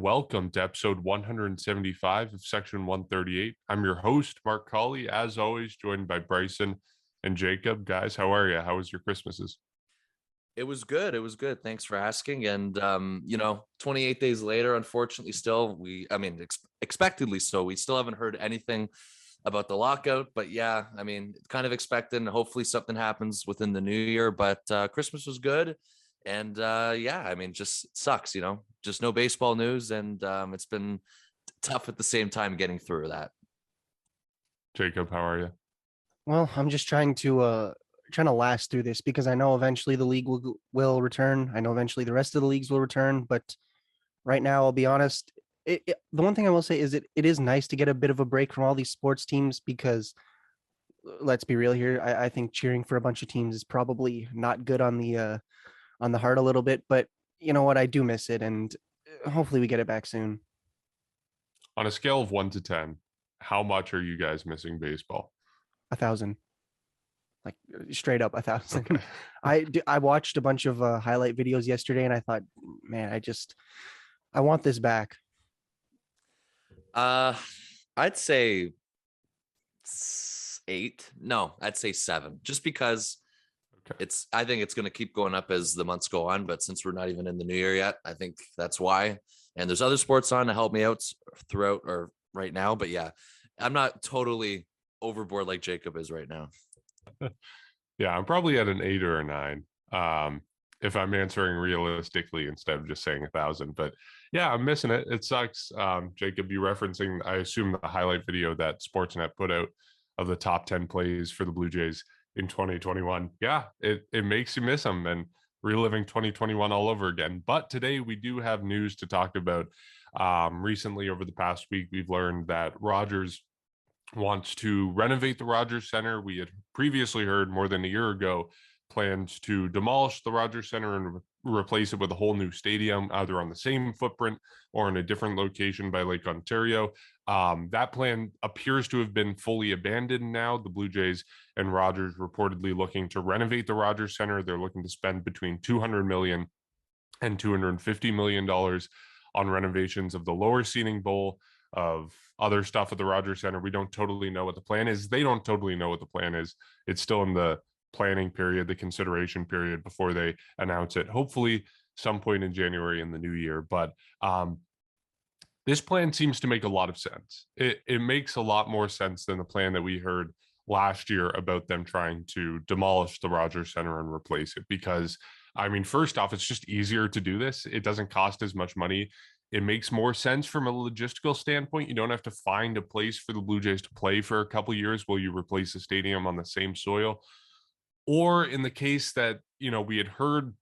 welcome to episode 175 of Section 138. I'm your host, Mark Colley, as always, joined by Bryson and Jacob. Guys, how are you? How was your Christmases? It was good. It was good. Thanks for asking. And 28 days later, unfortunately, still expectedly so, we still haven't heard anything about the lockout. But yeah, kind of expecting. Hopefully, something happens within the new year. But Christmas was good, and just sucks. Just no baseball news, and it's been tough at the same time getting through that. Jacob, how are you? Well, I'm just trying to last through this because I know eventually the league will return. I know eventually the rest of the leagues will return, but right now, I'll be honest. The one thing I will say is it is nice to get a bit of a break from all these sports teams because let's be real here. I think cheering for a bunch of teams is probably not good on the heart a little bit, but you know what? I do miss it, and hopefully we get it back soon. On a scale of 1 to 10, how much are you guys missing baseball? 1,000. Like straight up 1,000. Okay. I watched a bunch of highlight videos yesterday, and I thought, man, I want this back. I'd say 8. No, I'd say 7. Just because I think it's going to keep going up as the months go on. But since we're not even in the new year yet, I think that's why. And there's other sports on to help me out throughout or right now. But yeah, I'm not totally overboard like Jacob is right now. Yeah, I'm probably at an 8 or a 9. If I'm answering realistically instead of just saying 1,000. But yeah, I'm missing it. It sucks. Jacob, you referencing, I assume, the highlight video that Sportsnet put out of the top 10 plays for the Blue Jays in 2021. Yeah, it makes you miss them and reliving 2021 all over again. But today we do have news to talk about. Recently, over the past week, we've learned that Rogers wants to renovate the Rogers Center. We had previously heard more than a year ago plans to demolish the Rogers Center and replace it with a whole new stadium, either on the same footprint or in a different location by Lake Ontario. That plan appears to have been fully abandoned now. The Blue Jays and Rogers reportedly looking to renovate the Rogers Center. They're looking to spend between $200 million and $250 million on renovations of the lower seating bowl, of other stuff at the Rogers Center. We don't totally know what the plan is. They don't totally know what the plan is. It's still in the planning period, the consideration period before they announce it, hopefully some point in January in the new year. But this plan seems to make a lot of sense. It makes a lot more sense than the plan that we heard last year about them trying to demolish the Rogers Center and replace it. Because, first off, it's just easier to do this. It doesn't cost as much money. It makes more sense from a logistical standpoint. You don't have to find a place for the Blue Jays to play for a couple of years while you replace the stadium on the same soil. Or in the case that, we had heard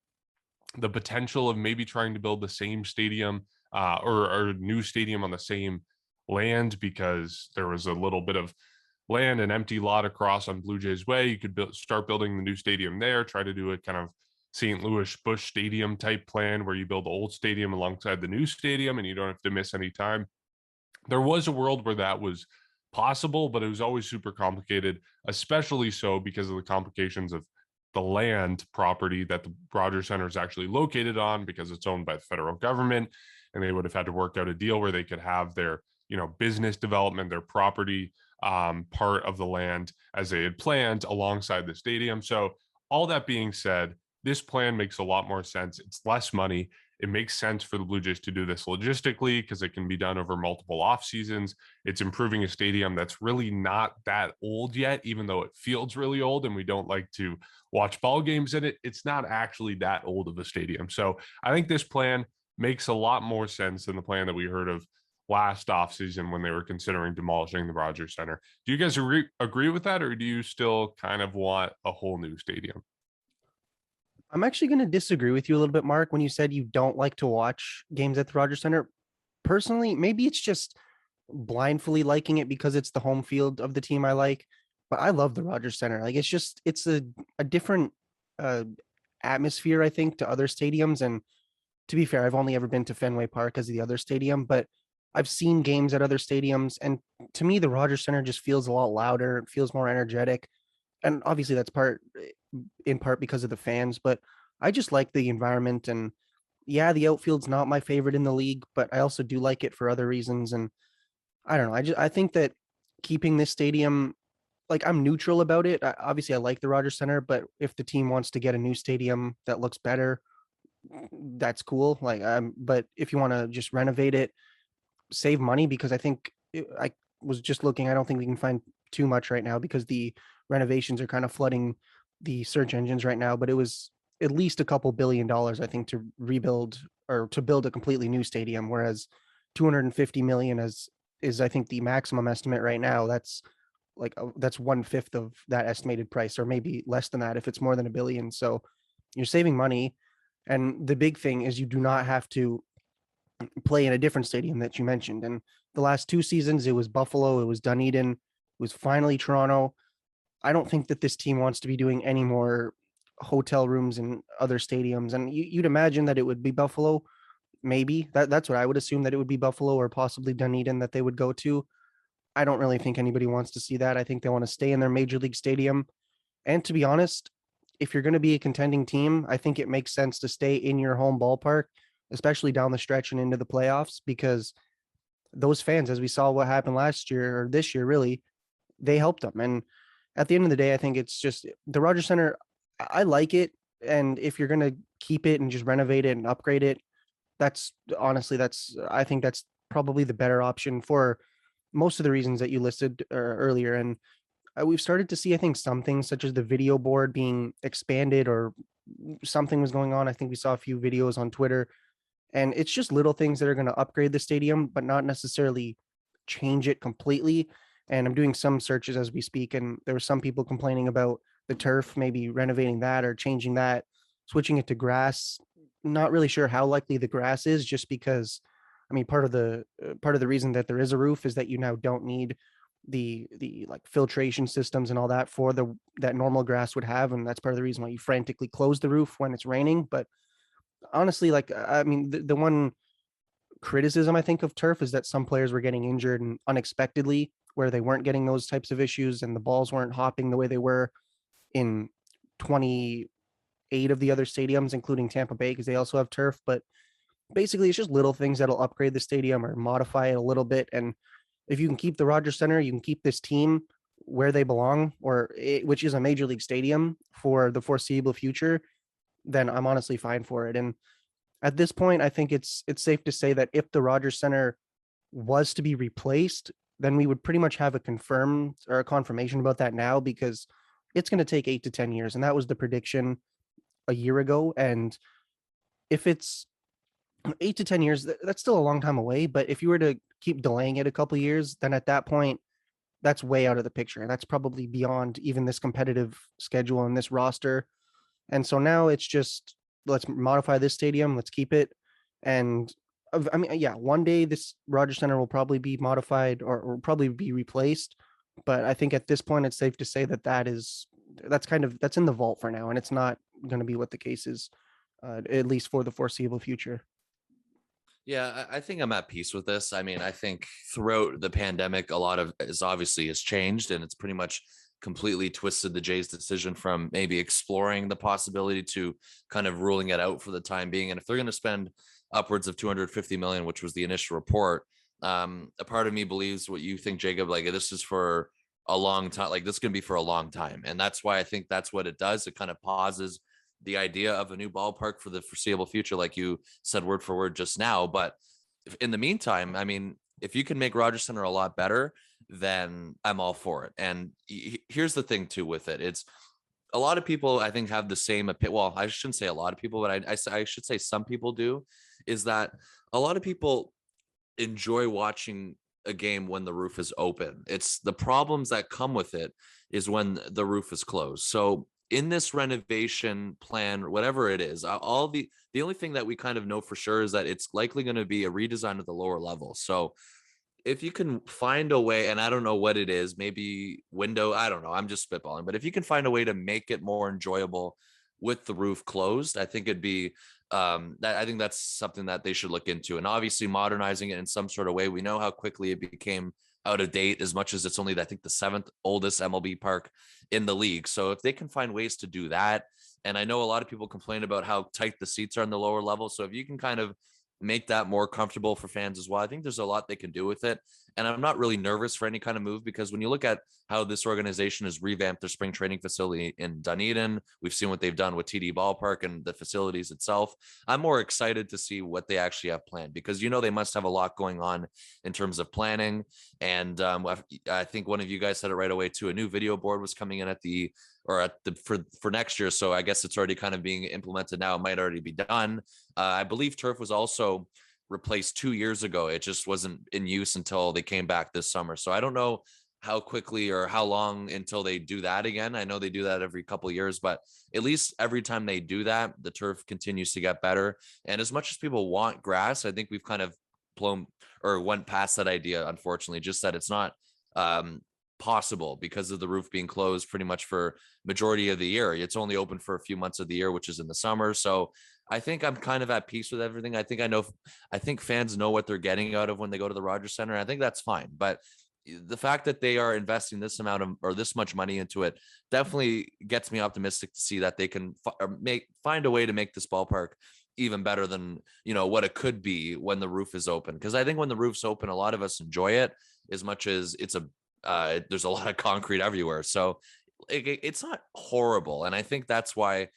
the potential of maybe trying to build the same stadium or a new stadium on the same land because there was a little bit of land, an empty lot across on Blue Jays Way. You could start building the new stadium there, try to do a kind of St. Louis Busch Stadium type plan where you build the old stadium alongside the new stadium and you don't have to miss any time. There was a world where that was possible, but it was always super complicated, especially so because of the complications of the land property that the Rogers Center is actually located on, because it's owned by the federal government. And they would have had to work out a deal where they could have their, business development, their property part of the land as they had planned alongside the stadium. So all that being said, this plan makes a lot more sense. It's less money. It makes sense for the Blue Jays to do this logistically because it can be done over multiple off seasons. It's improving a stadium that's really not that old yet, even though it feels really old and we don't like to watch ball games in it. It's not actually that old of a stadium. So I think this plan makes a lot more sense than the plan that we heard of last offseason when they were considering demolishing the Rogers Center. Do you guys agree with that, or do you still kind of want a whole new stadium? I'm actually going to disagree with you a little bit, Mark, when you said you don't like to watch games at the Rogers Center. Personally, maybe it's just blindly liking it because it's the home field of the team I like, but I love the Rogers Center. Like it's a different atmosphere, I think, to other stadiums. And to be fair, I've only ever been to Fenway Park as the other stadium, but I've seen games at other stadiums. And to me, the Rogers Center just feels a lot louder. It feels more energetic. And obviously that's in part because of the fans, but I just like the environment and yeah, the outfield's not my favorite in the league, but I also do like it for other reasons. And I don't know. I think that keeping this stadium, like, I'm neutral about it. Obviously, I like the Rogers Center, but if the team wants to get a new stadium that looks better, that's cool. Like, but if you want to just renovate it, save money, because I was just looking. I don't think we can find too much right now because the renovations are kind of flooding the search engines right now. But it was at least a couple $1 billion, I think, to rebuild or to build a completely new stadium, whereas 250 million is I think the maximum estimate right now. That's 1/5 of that estimated price, or maybe less than that if it's more than $1 billion. So you're saving money. And the big thing is you do not have to play in a different stadium that you mentioned. And the last 2 seasons, it was Buffalo, it was Dunedin, it was finally Toronto. I don't think that this team wants to be doing any more hotel rooms in other stadiums. And you'd imagine that it would be Buffalo. Maybe that's what I would assume, that it would be Buffalo or possibly Dunedin that they would go to. I don't really think anybody wants to see that. I think they want to stay in their major league stadium. And to be honest, if you're going to be a contending team, I think it makes sense to stay in your home ballpark, especially down the stretch and into the playoffs, because those fans, as we saw what happened last year or this year, really, they helped them. And at the end of the day, I think it's just the Rogers Center. I like it. And if you're going to keep it and just renovate it and upgrade it, that's honestly, I think that's probably the better option for most of the reasons that you listed earlier. And we've started to see, I think, some things such as the video board being expanded, or something was going on. I think we saw a few videos on Twitter, and it's just little things that are going to upgrade the stadium, but not necessarily change it completely. And I'm doing some searches as we speak, and there were some people complaining about the turf, maybe renovating that or changing that, switching it to grass. Not really sure how likely the grass is, just because, I mean, part of the reason that there is a roof is that you now don't need the like filtration systems and all that for the that normal grass would have, and that's part of the reason why you frantically close the roof when it's raining. But honestly, like, I mean, the one criticism I think of turf is that some players were getting injured and unexpectedly, where they weren't getting those types of issues and the balls weren't hopping the way they were in 28 of the other stadiums, including Tampa Bay, because they also have turf. But basically, it's just little things that'll upgrade the stadium or modify it a little bit. And if you can keep the Rogers Center, you can keep this team where they belong, which is a major league stadium for the foreseeable future, then I'm honestly fine for it. And at this point, I think it's safe to say that if the Rogers Center was to be replaced, then we would pretty much have a confirmed or a confirmation about that now, because it's going to take 8 to 10 years. And that was the prediction a year ago. And if it's 8 to 10 years, that's still a long time away. But if you were to keep delaying it a couple of years, then at that point, that's way out of the picture. And that's probably beyond even this competitive schedule and this roster. And so now it's just, let's modify this stadium, let's keep it. And I mean, yeah, one day this Rogers Center will probably be modified or probably be replaced. But I think at this point, it's safe to say that that's in the vault for now, and it's not going to be what the case is, at least for the foreseeable future. Yeah, I think I'm at peace with this. I mean, I think throughout the pandemic, a lot of is obviously has changed, and it's pretty much completely twisted the Jays' decision from maybe exploring the possibility to kind of ruling it out for the time being. And if they're going to spend upwards of 250 million, which was the initial report, a part of me believes what you think, Jacob. Like, this is for a long time. Like, this is going to be for a long time, and that's why I think that's what it does. It kind of pauses the idea of a new ballpark for the foreseeable future, like you said word for word just now. But in the meantime, I mean, if you can make Rogers Center a lot better, then I'm all for it. And here's the thing too with it. It's a lot of people, I think, have the same opinion. Well, I shouldn't say a lot of people, but I should say some people do, is that a lot of people enjoy watching a game when the roof is open. It's the problems that come with it is when the roof is closed. So in this renovation plan, whatever it is, the only thing that we kind of know for sure is that it's likely going to be a redesign of the lower level. So if you can find a way, and I don't know what it is, maybe window, I don't know, I'm just spitballing, but if you can find a way to make it more enjoyable with the roof closed, I think it'd be I think that's something that they should look into. And obviously modernizing it in some sort of way. We know how quickly it became out of date as much as it's only, I think, the 7th oldest MLB park in the league. So if they can find ways to do that, and I know a lot of people complain about how tight the seats are in the lower level. So if you can kind of make that more comfortable for fans as well, I think there's a lot they can do with it. And I'm not really nervous for any kind of move, because when you look at how this organization has revamped their spring training facility in Dunedin, we've seen what they've done with TD Ballpark and the facilities itself. I'm more excited to see what they actually have planned, because they must have a lot going on in terms of planning. And I think one of you guys said it right away too. A new video board was coming in for next year. So I guess it's already kind of being implemented now. It might already be done. I believe turf was also replaced 2 years ago. It just wasn't in use until they came back this summer. So I don't know how quickly or how long until they do that again. I know they do that every couple of years, but at least every time they do that, the turf continues to get better. And as much as people want grass, I think we've kind of went past that idea, unfortunately, just that it's not possible because of the roof being closed pretty much for majority of the year. It's only open for a few months of the year, which is in the summer. So I think I'm kind of at peace with everything. I think fans know what they're getting out of when they go to the Rogers Center. I think that's fine. But the fact that they are investing this amount of, or this much money into it, definitely gets me optimistic to see that they can find a way to make this ballpark even better than, what it could be when the roof is open. Because I think when the roof's open, a lot of us enjoy it as much as there's a lot of concrete everywhere. So it's not horrible. And I think that's why,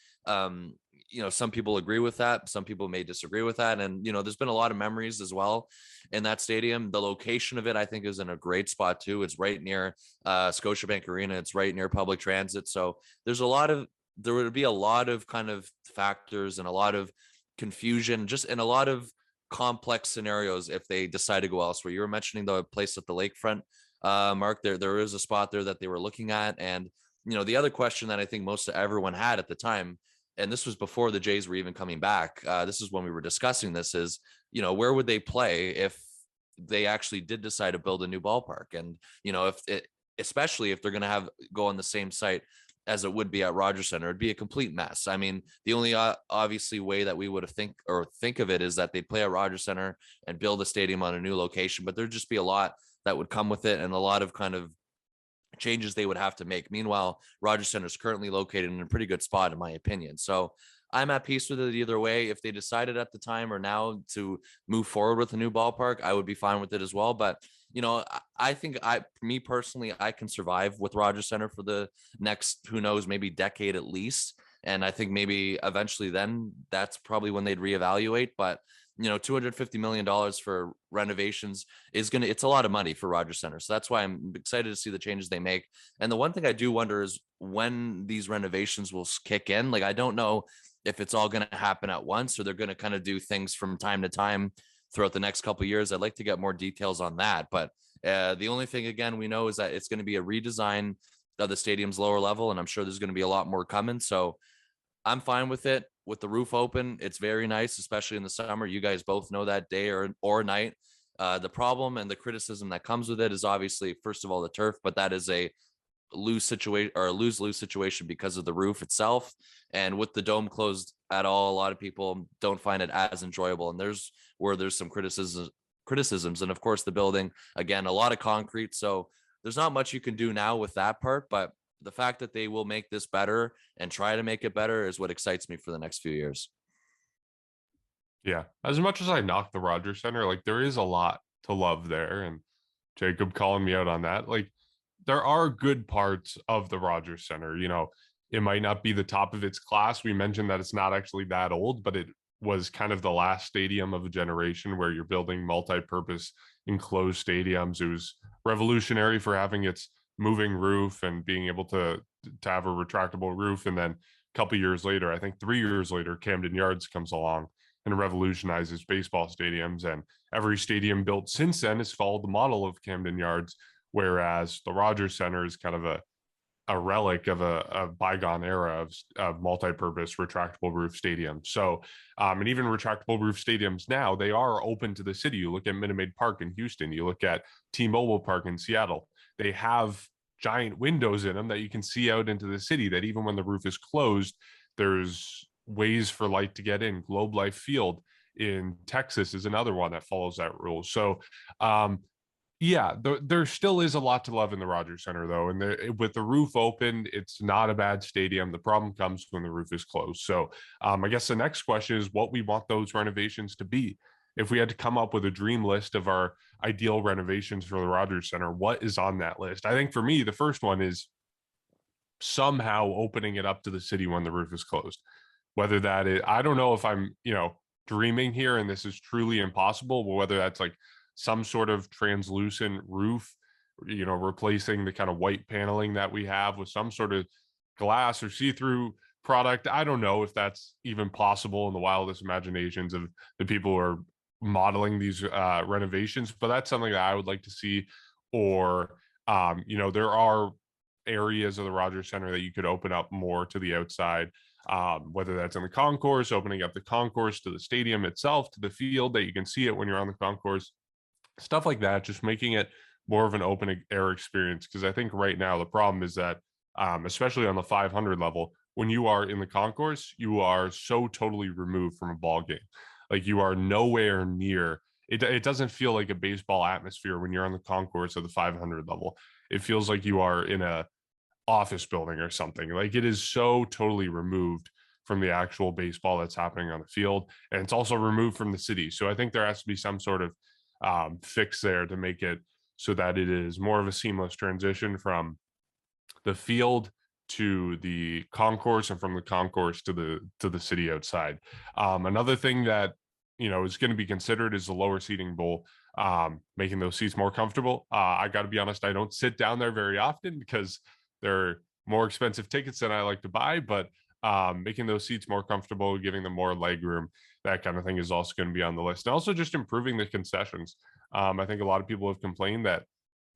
some people agree with that. Some people may disagree with that. And, there's been a lot of memories as well in that stadium. The location of it, I think, is in a great spot too. It's right near Scotiabank Arena. It's right near public transit. So there would be a lot of kind of factors and a lot of confusion, just in a lot of complex scenarios if they decide to go elsewhere. You were mentioning the place at the lakefront, Mark. There is a spot there that they were looking at. And, the other question that I think most of everyone had at the time, and this was before the Jays were even coming back, this is when we were discussing this, is, where would they play if they actually did decide to build a new ballpark? And, especially if they're going to go on the same site as it would be at Rogers Center, it'd be a complete mess. I mean, the only obviously way that we would think of it is that they play at Rogers Center and build a stadium on a new location, but there'd just be a lot that would come with it and a lot of kind of changes they would have to make. Meanwhile, Rogers Center is currently located in a pretty good spot, in my opinion. So I'm at peace with it either way. If they decided at the time or now to move forward with a new ballpark, I would be fine with it as well. But, I think me personally, I can survive with Rogers Center for the next, who knows, maybe decade at least. And I think maybe eventually then that's probably when they'd reevaluate. But, $250 million for renovations it's a lot of money for Rogers Center. So that's why I'm excited to see the changes they make. And the one thing I do wonder is when these renovations will kick in. Like, I don't know if it's all going to happen at once or they're going to kind of do things from time to time throughout the next couple of years. I'd like to get more details on that. But the only thing, again, we know is that it's going to be a redesign of the stadium's lower level. And I'm sure there's going to be a lot more coming. So I'm fine with it. With the roof open, it's very nice, especially in the summer. You guys both know that day or night. The problem and the criticism that comes with it is obviously, first of all, the turf, but that is a lose situation because of the roof itself. And with the dome closed at all, a lot of people don't find it as enjoyable. And there's some criticisms. And of course, the building, again, a lot of concrete. So there's not much you can do now with that part, but the fact that they will make this better and try to make it better is what excites me for the next few years. Yeah. As much as I knock the Rogers Center, like, there is a lot to love there. And Jacob calling me out on that, like, there are good parts of the Rogers Center. It might not be the top of its class. We mentioned that it's not actually that old, but it was kind of the last stadium of a generation where you're building multi-purpose enclosed stadiums. It was revolutionary for having its moving roof and being able to have a retractable roof. And then a couple years later, I think 3 years later, Camden Yards comes along and revolutionizes baseball stadiums. And every stadium built since then has followed the model of Camden Yards, whereas the Rogers Center is kind of a relic of a bygone era of multi-purpose retractable roof stadiums. So, and even retractable roof stadiums now, they are open to the city. You look at Minute Maid Park in Houston, you look at T-Mobile Park in Seattle. They have giant windows in them that you can see out into the city, that even when the roof is closed, there's ways for light to get in. Globe Life Field in Texas is another one that follows that rule. So Yeah, there still is a lot to love in the Rogers Center, though. And with the roof open, it's not a bad stadium. The problem comes when the roof is closed. So I guess the next question is what we want those renovations to be. If we had to come up with a dream list of our ideal renovations for the Rogers Center, what is on that list? I think for me, the first one is somehow opening it up to the city when the roof is closed. Whether that is, I don't know if I'm, dreaming here and this is truly impossible, but whether that's like some sort of translucent roof, replacing the kind of white paneling that we have with some sort of glass or see-through product. I don't know if that's even possible in the wildest imaginations of the people who are modeling these renovations, but that's something that I would like to see. Or, there are areas of the Rogers Center that you could open up more to the outside, whether that's in the concourse, opening up the concourse to the stadium itself, to the field that you can see it when you're on the concourse, stuff like that, just making it more of an open air experience. Because I think right now the problem is that, especially on the 500 level, when you are in the concourse, you are so totally removed from a ball game. Like you are nowhere near. It doesn't feel like a baseball atmosphere when you're on the concourse of the 500 level. It feels like you are in a office building or something. Like it is so totally removed from the actual baseball that's happening on the field, and it's also removed from the city. So I think there has to be some sort of fix there to make it so that it is more of a seamless transition from the field to the concourse and from the concourse to the city outside. Another thing that is going to be considered is the lower seating bowl, making those seats more comfortable. I got to be honest, I don't sit down there very often because they're more expensive tickets than I like to buy, but making those seats more comfortable, giving them more leg room, that kind of thing is also going to be on the list. And also just improving the concessions. I think a lot of people have complained that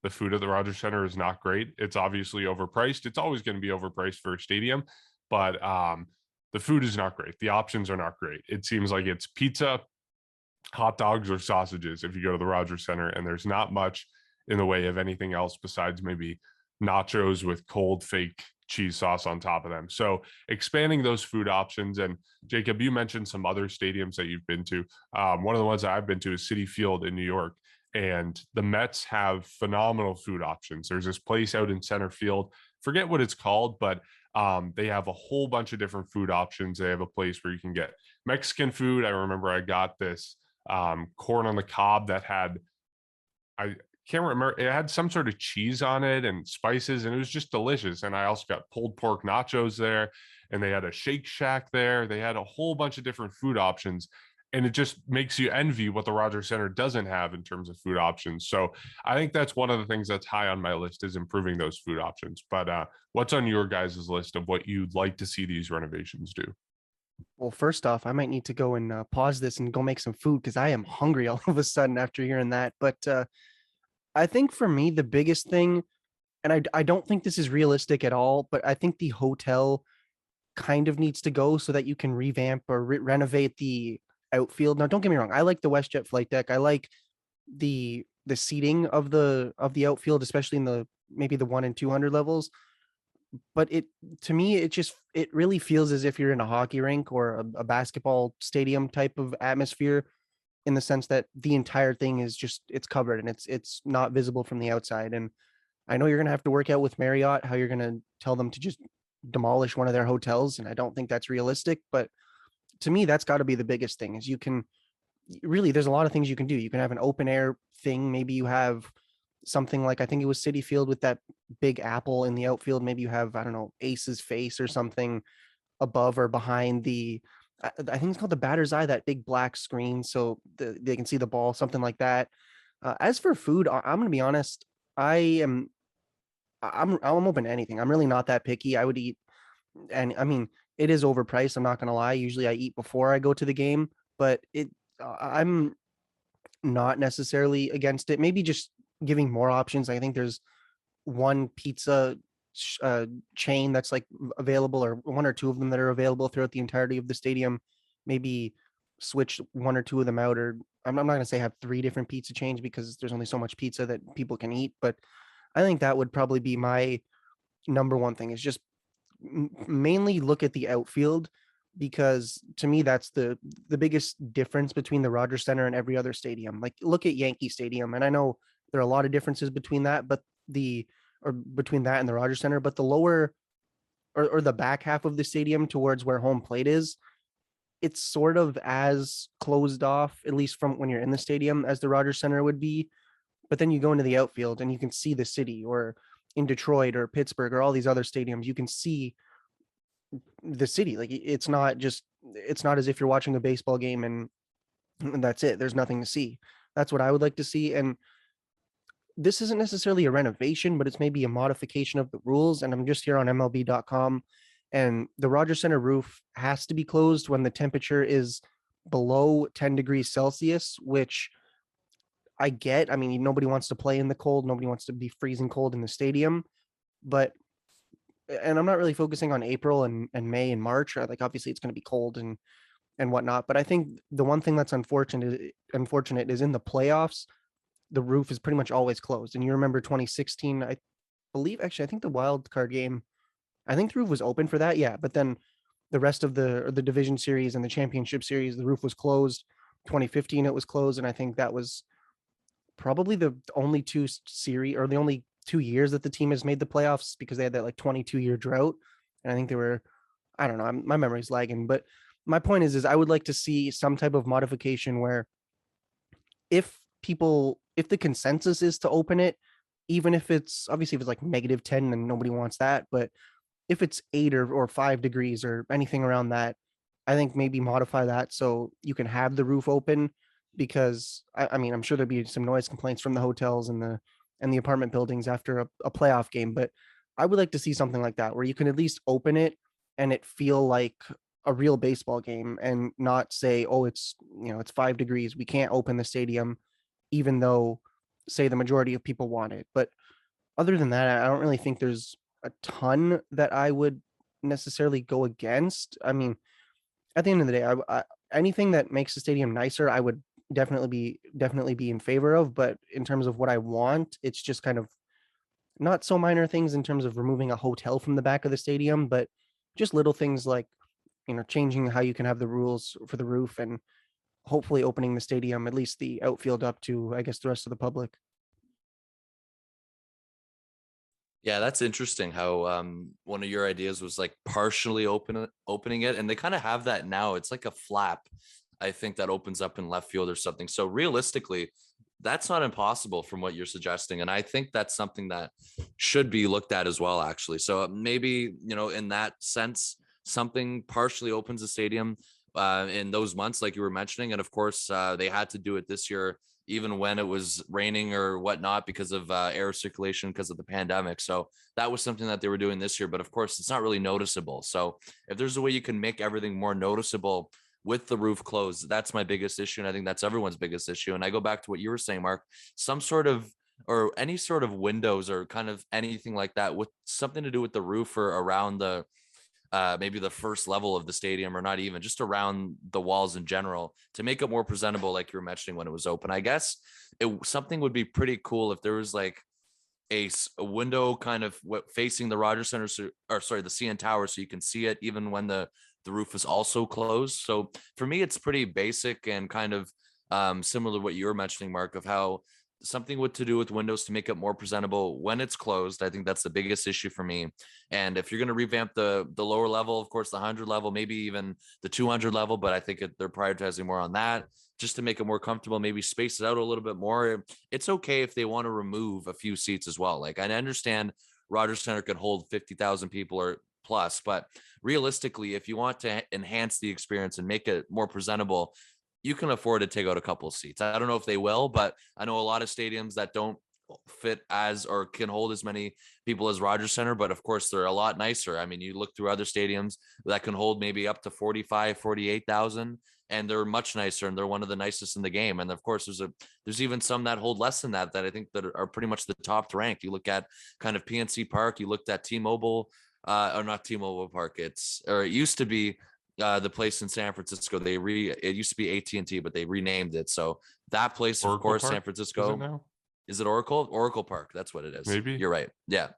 the food at the Rogers Center is not great. It's obviously overpriced. It's always going to be overpriced for a stadium, but the food is not great. The options are not great. It seems like it's pizza, hot dogs, or sausages if you go to the Rogers Center, and there's not much in the way of anything else besides maybe nachos with cold fake cheese sauce on top of them. So expanding those food options. And Jacob, you mentioned some other stadiums that you've been to. One of the ones that I've been to is Citi Field in New York, and the Mets have phenomenal food options. There's this place out in center field, forget what it's called, but they have a whole bunch of different food options. They have a place where you can get Mexican food. I remember I got this corn on the cob that had, I can't remember, it had some sort of cheese on it and spices, and it was just delicious. And I also got pulled pork nachos there, and they had a Shake Shack there. They had a whole bunch of different food options, and it just makes you envy what the Rogers Center doesn't have in terms of food options. So I think that's one of the things that's high on my list, is improving those food options. But what's on your guys' list of what you'd like to see these renovations do? Well, first off, I might need to go and pause this and go make some food because I am hungry all of a sudden after hearing that. But I think for me, the biggest thing, and I don't think this is realistic at all, but I think the hotel kind of needs to go so that you can revamp or renovate the outfield. Now, don't get me wrong, I like the WestJet flight deck. I like the seating of the outfield, especially in the maybe the 1 and 200 levels. But to me, it really feels as if you're in a hockey rink or a basketball stadium type of atmosphere, in the sense that the entire thing is just, it's covered and it's not visible from the outside. And I know you're going to have to work out with Marriott how you're going to tell them to just demolish one of their hotels, and I don't think that's realistic, but to me that's got to be the biggest thing. Is you can really, there's a lot of things you can do. You can have an open air thing. Maybe you have something like, I think it was Citi Field with that big apple in the outfield. Maybe you have, I don't know, Ace's face or something above or behind I think it's called the batter's eye, that big black screen, so they can see the ball, something like that. As for food, I'm going to be honest. I'm open to anything. I'm really not that picky. I would eat, and I mean, it is overpriced. I'm not going to lie. Usually I eat before I go to the game, but I'm not necessarily against it. Maybe just giving more options. I think there's one pizza chain that's like available, or one or two of them that are available throughout the entirety of the stadium. Maybe switch one or two of them out, or I'm not going to say have 3 different pizza chains because there's only so much pizza that people can eat, but I think that would probably be my number one thing, is just mainly look at the outfield, because to me that's the biggest difference between the Rogers Center and every other stadium. Like look at Yankee Stadium, and I know There are a lot of differences between that, between that and the Rogers Center, but the lower or the back half of the stadium towards where home plate is, it's sort of as closed off, at least from when you're in the stadium, as the Rogers Center would be. But then you go into the outfield and you can see the city, or in Detroit or Pittsburgh or all these other stadiums, you can see the city. Like it's not as if you're watching a baseball game and that's it. There's nothing to see. That's what I would like to see. And this isn't necessarily a renovation, but it's maybe a modification of the rules. And I'm just here on MLB.com, and the Rogers Center roof has to be closed when the temperature is below 10 degrees Celsius, which I get. I mean, nobody wants to play in the cold. Nobody wants to be freezing cold in the stadium. But, and I'm not really focusing on April and May and March. Like, obviously, it's going to be cold and whatnot. But I think the one thing that's unfortunate is in the playoffs, the roof is pretty much always closed. And you remember 2016, I believe, actually, I think the wild card game, I think the roof was open for that. Yeah. But then the rest of the division series and the championship series, the roof was closed. 2015, it was closed. And I think that was probably the only the only 2 years that the team has made the playoffs, because they had that like 22-year drought. And I think they were, I don't know, my memory's lagging, but my point is I would like to see some type of modification where if the consensus is to open it, even if it's obviously, if it's like -10, then nobody wants that. But if it's 8 or 5 degrees or anything around that, I think maybe modify that so you can have the roof open, because I mean, I'm sure there'd be some noise complaints from the hotels and the apartment buildings after a playoff game. But I would like to see something like that where you can at least open it and it feel like a real baseball game, and not say, oh, it's 5 degrees, we can't open the stadium, even though, say, the majority of people want it. But other than that, I don't really think there's a ton that I would necessarily go against. I mean, at the end of the day, anything that makes the stadium nicer, I would definitely be in favor of. But in terms of what I want, it's just kind of not so minor things in terms of removing a hotel from the back of the stadium, but just little things like, changing how you can have the rules for the roof, and hopefully opening the stadium, at least the outfield, up to, I guess, the rest of the public. Yeah, that's interesting how one of your ideas was like partially opening it, and they kind of have that now. It's like a flap, I think, that opens up in left field or something. So realistically, that's not impossible from what you're suggesting, and I think that's something that should be looked at as well, actually. So maybe, in that sense, something partially opens the stadium in those months, like you were mentioning. And of course, they had to do it this year, even when it was raining or whatnot, because of air circulation, because of the pandemic. So that was something that they were doing this year. But of course, it's not really noticeable. So if there's a way you can make everything more noticeable with the roof closed, that's my biggest issue. And I think that's everyone's biggest issue. And I go back to what you were saying, Mark, some sort of, or any sort of windows or kind of anything like that with something to do with the roof or around the maybe the first level of the stadium, or not even, just around the walls in general, to make it more presentable, like you were mentioning when it was open. I guess something would be pretty cool if there was like a window kind of facing the Rogers Center, the CN Tower, so you can see it even when the roof is also closed. So for me, it's pretty basic and kind of similar to what you were mentioning, Mark, of how something to do with windows to make it more presentable when it's closed. I think that's the biggest issue for me. And if you're going to revamp the lower level, of course, the 100 level, maybe even the 200 level, but I think they're prioritizing more on that, just to make it more comfortable, maybe space it out a little bit more. It's okay if they want to remove a few seats as well. Like, I understand Rogers Center could hold 50,000 people or plus, but realistically, if you want to enhance the experience and make it more presentable, you can afford to take out a couple of seats. I don't know if they will, but I know a lot of stadiums that don't fit as, or can hold as many people as Rogers Center, but of course they're a lot nicer. I mean, you look through other stadiums that can hold maybe up to 45, 48,000, and they're much nicer, and they're one of the nicest in the game. And of course, there's even some that hold less than that I think that are pretty much the top ranked. You look at kind of PNC Park, you looked at T-Mobile, or not T-Mobile Park, it used to be the place in San Francisco. It used to be AT&T, but they renamed it. So that place, Oracle, of course, Park? San Francisco. Is it Oracle Park? That's what it is. Maybe. You're right. Yeah.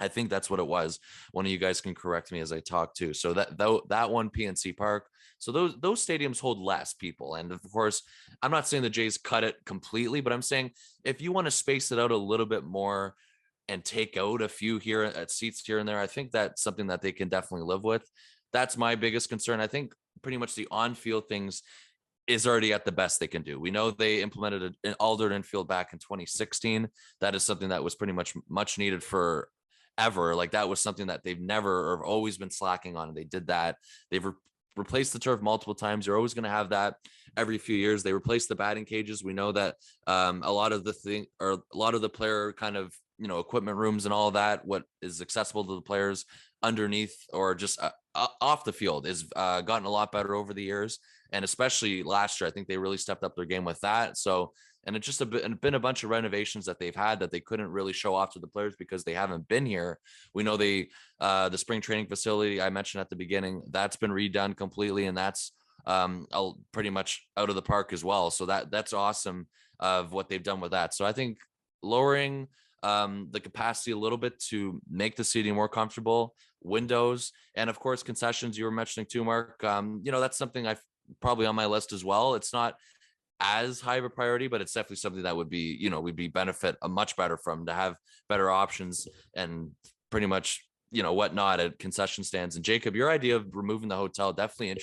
I think that's what it was. One of you guys can correct me as I talk too. So that one PNC Park. So those stadiums hold less people. And of course, I'm not saying the Jays cut it completely, but I'm saying if you want to space it out a little bit more and take out a few here at seats here and there, I think that's something that they can definitely live with. That's my biggest concern. I think pretty much the on-field things is already at the best they can do. We know they implemented an altered infield back in 2016. That is something that was pretty much needed for ever. Like that was something that they've never or always been slacking on. And they did that. They've replaced the turf multiple times. You're always going to have that every few years. They replaced the batting cages. We know that a lot of the player kind of, equipment rooms and all that, what is accessible to the players underneath or just off the field is gotten a lot better over the years. And especially last year, I think they really stepped up their game with that. So, and it's just been a bunch of renovations that they've had that they couldn't really show off to the players because they haven't been here. We know the spring training facility I mentioned at the beginning, that's been redone completely. And that's pretty much out of the park as well. So that's awesome of what they've done with that. So I think lowering the capacity a little bit to make the seating more comfortable, windows, and of course concessions you were mentioning too, Mark. That's something I've probably on my list as well. It's not as high of a priority, but it's definitely something that would be, we'd be benefit a much better from, to have better options and pretty much, whatnot at concession stands. And Jacob, your idea of removing the hotel definitely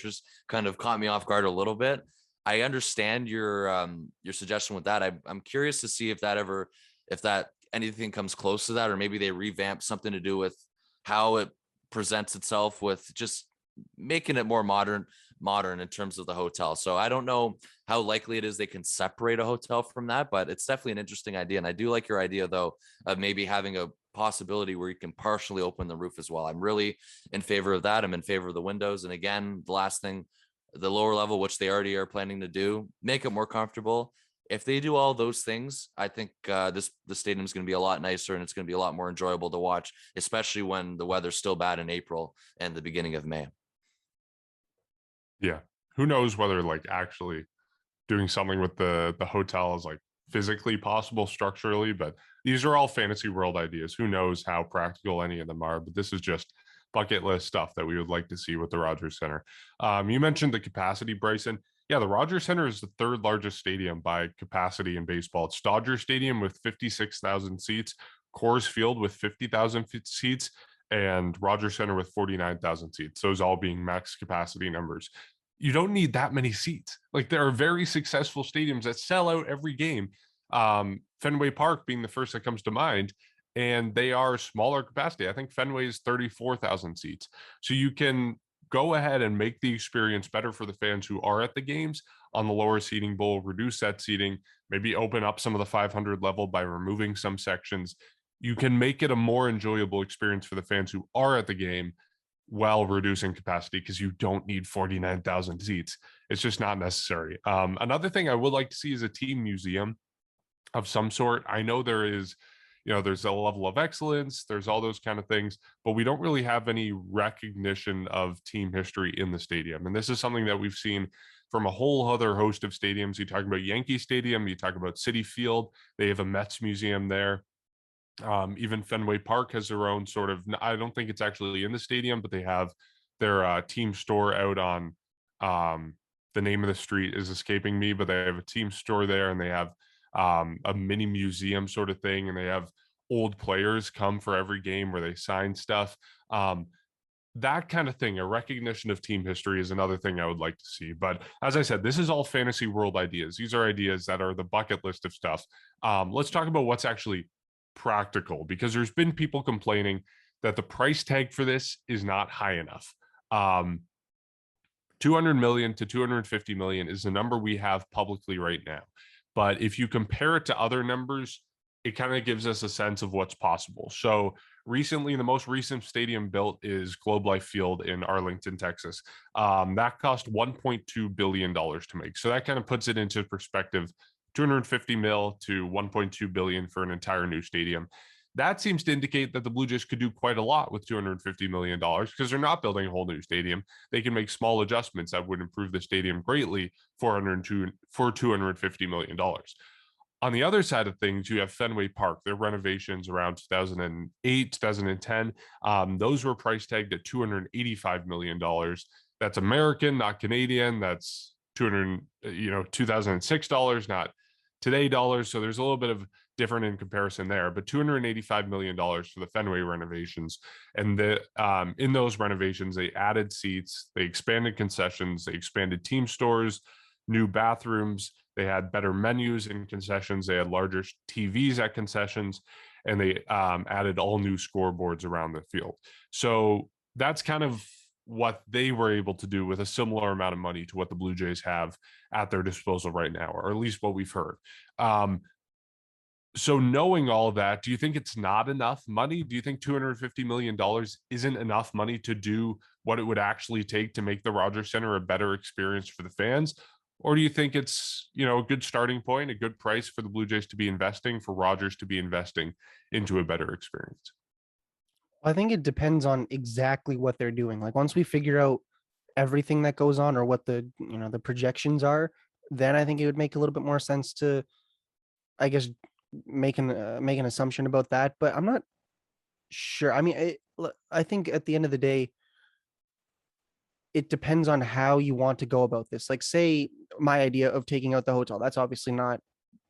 kind of caught me off guard a little bit. I understand your suggestion with that. I'm curious to see if that anything comes close to that, or maybe they revamp something to do with how it presents itself, with just making it more modern in terms of the hotel. So I don't know how likely it is they can separate a hotel from that, but it's definitely an interesting idea. And I do like your idea though of maybe having a possibility where you can partially open the roof as well. I'm really in favor of that. I'm in favor of the windows. And again, the last thing, the lower level, which they already are planning to do, make it more comfortable. If they do all those things, I think the stadium is going to be a lot nicer and it's going to be a lot more enjoyable to watch, especially when the weather's still bad in April and the beginning of May. Yeah. Who knows whether actually doing something with the hotel is physically possible structurally, but these are all fantasy world ideas. Who knows how practical any of them are, but this is just bucket list stuff that we would like to see with the Rogers Center. You mentioned the capacity, Bryson. Yeah, the Rogers Center is the third largest stadium by capacity in baseball. It's Dodger Stadium with 56,000 seats, Coors Field with 50,000 seats, and Rogers Center with 49,000 seats. Those all being max capacity numbers. You don't need that many seats. There are very successful stadiums that sell out every game. Fenway Park being the first that comes to mind, and they are smaller capacity. I think Fenway is 34,000 seats. So you can go ahead and make the experience better for the fans who are at the games on the lower seating bowl, reduce that seating, maybe open up some of the 500 level by removing some sections. You can make it a more enjoyable experience for the fans who are at the game while reducing capacity, because you don't need 49,000 seats. It's just not necessary. Another thing I would like to see is a team museum of some sort. I know there is, there's a level of excellence, there's all those kind of things, but we don't really have any recognition of team history in the stadium. And this is something that we've seen from a whole other host of stadiums. You talk about Yankee Stadium, you talk about Citi Field, they have a Mets museum there. Even Fenway Park has their own sort of, I don't think it's actually in the stadium, but they have their team store out on, the name of the street is escaping me, but they have a team store there, and they have a mini museum sort of thing, and they have old players come for every game where they sign stuff. That kind of thing, a recognition of team history, is another thing I would like to see. But as I said, this is all fantasy world ideas. These are ideas that are the bucket list of stuff. Let's talk about what's actually practical, because there's been people complaining that the price tag for this is not high enough. 200 million to 250 million is the number we have publicly right now. But if you compare it to other numbers, it kind of gives us a sense of what's possible. So recently, the most recent stadium built is Globe Life Field in Arlington, Texas. That cost $1.2 billion to make. So that kind of puts it into perspective, 250 mil to 1.2 billion for an entire new stadium. That seems to indicate that the Blue Jays could do quite a lot with $250 million, because they're not building a whole new stadium. They can make small adjustments that would improve the stadium greatly for $250 million. On the other side of things, you have Fenway Park. Their renovations around 2008, 2010, those were price tagged at $285 million. That's American, not Canadian. That's 2006 dollars, not today dollars. So there's a little bit of different in comparison there, but $285 million for the Fenway renovations. And in those renovations, they added seats, they expanded concessions, they expanded team stores, new bathrooms. They had better menus in concessions. They had larger TVs at concessions, and they added all new scoreboards around the field. So that's kind of what they were able to do with a similar amount of money to what the Blue Jays have at their disposal right now, or at least what we've heard. So knowing all that, do you think it's not enough money? Do you think $250 million isn't enough money to do what it would actually take to make the Rogers Center a better experience for the fans? Or do you think it's, a good starting point, a good price for the Blue Jays to be investing, for Rogers to be investing into a better experience? I think it depends on exactly what they're doing. Like once we figure out everything that goes on or what the projections are, then I think it would make a little bit more sense to, I guess, make an assumption about that. But I'm not sure. I mean, I think at the end of the day, it depends on how you want to go about this. Like, say my idea of taking out the hotel, that's obviously not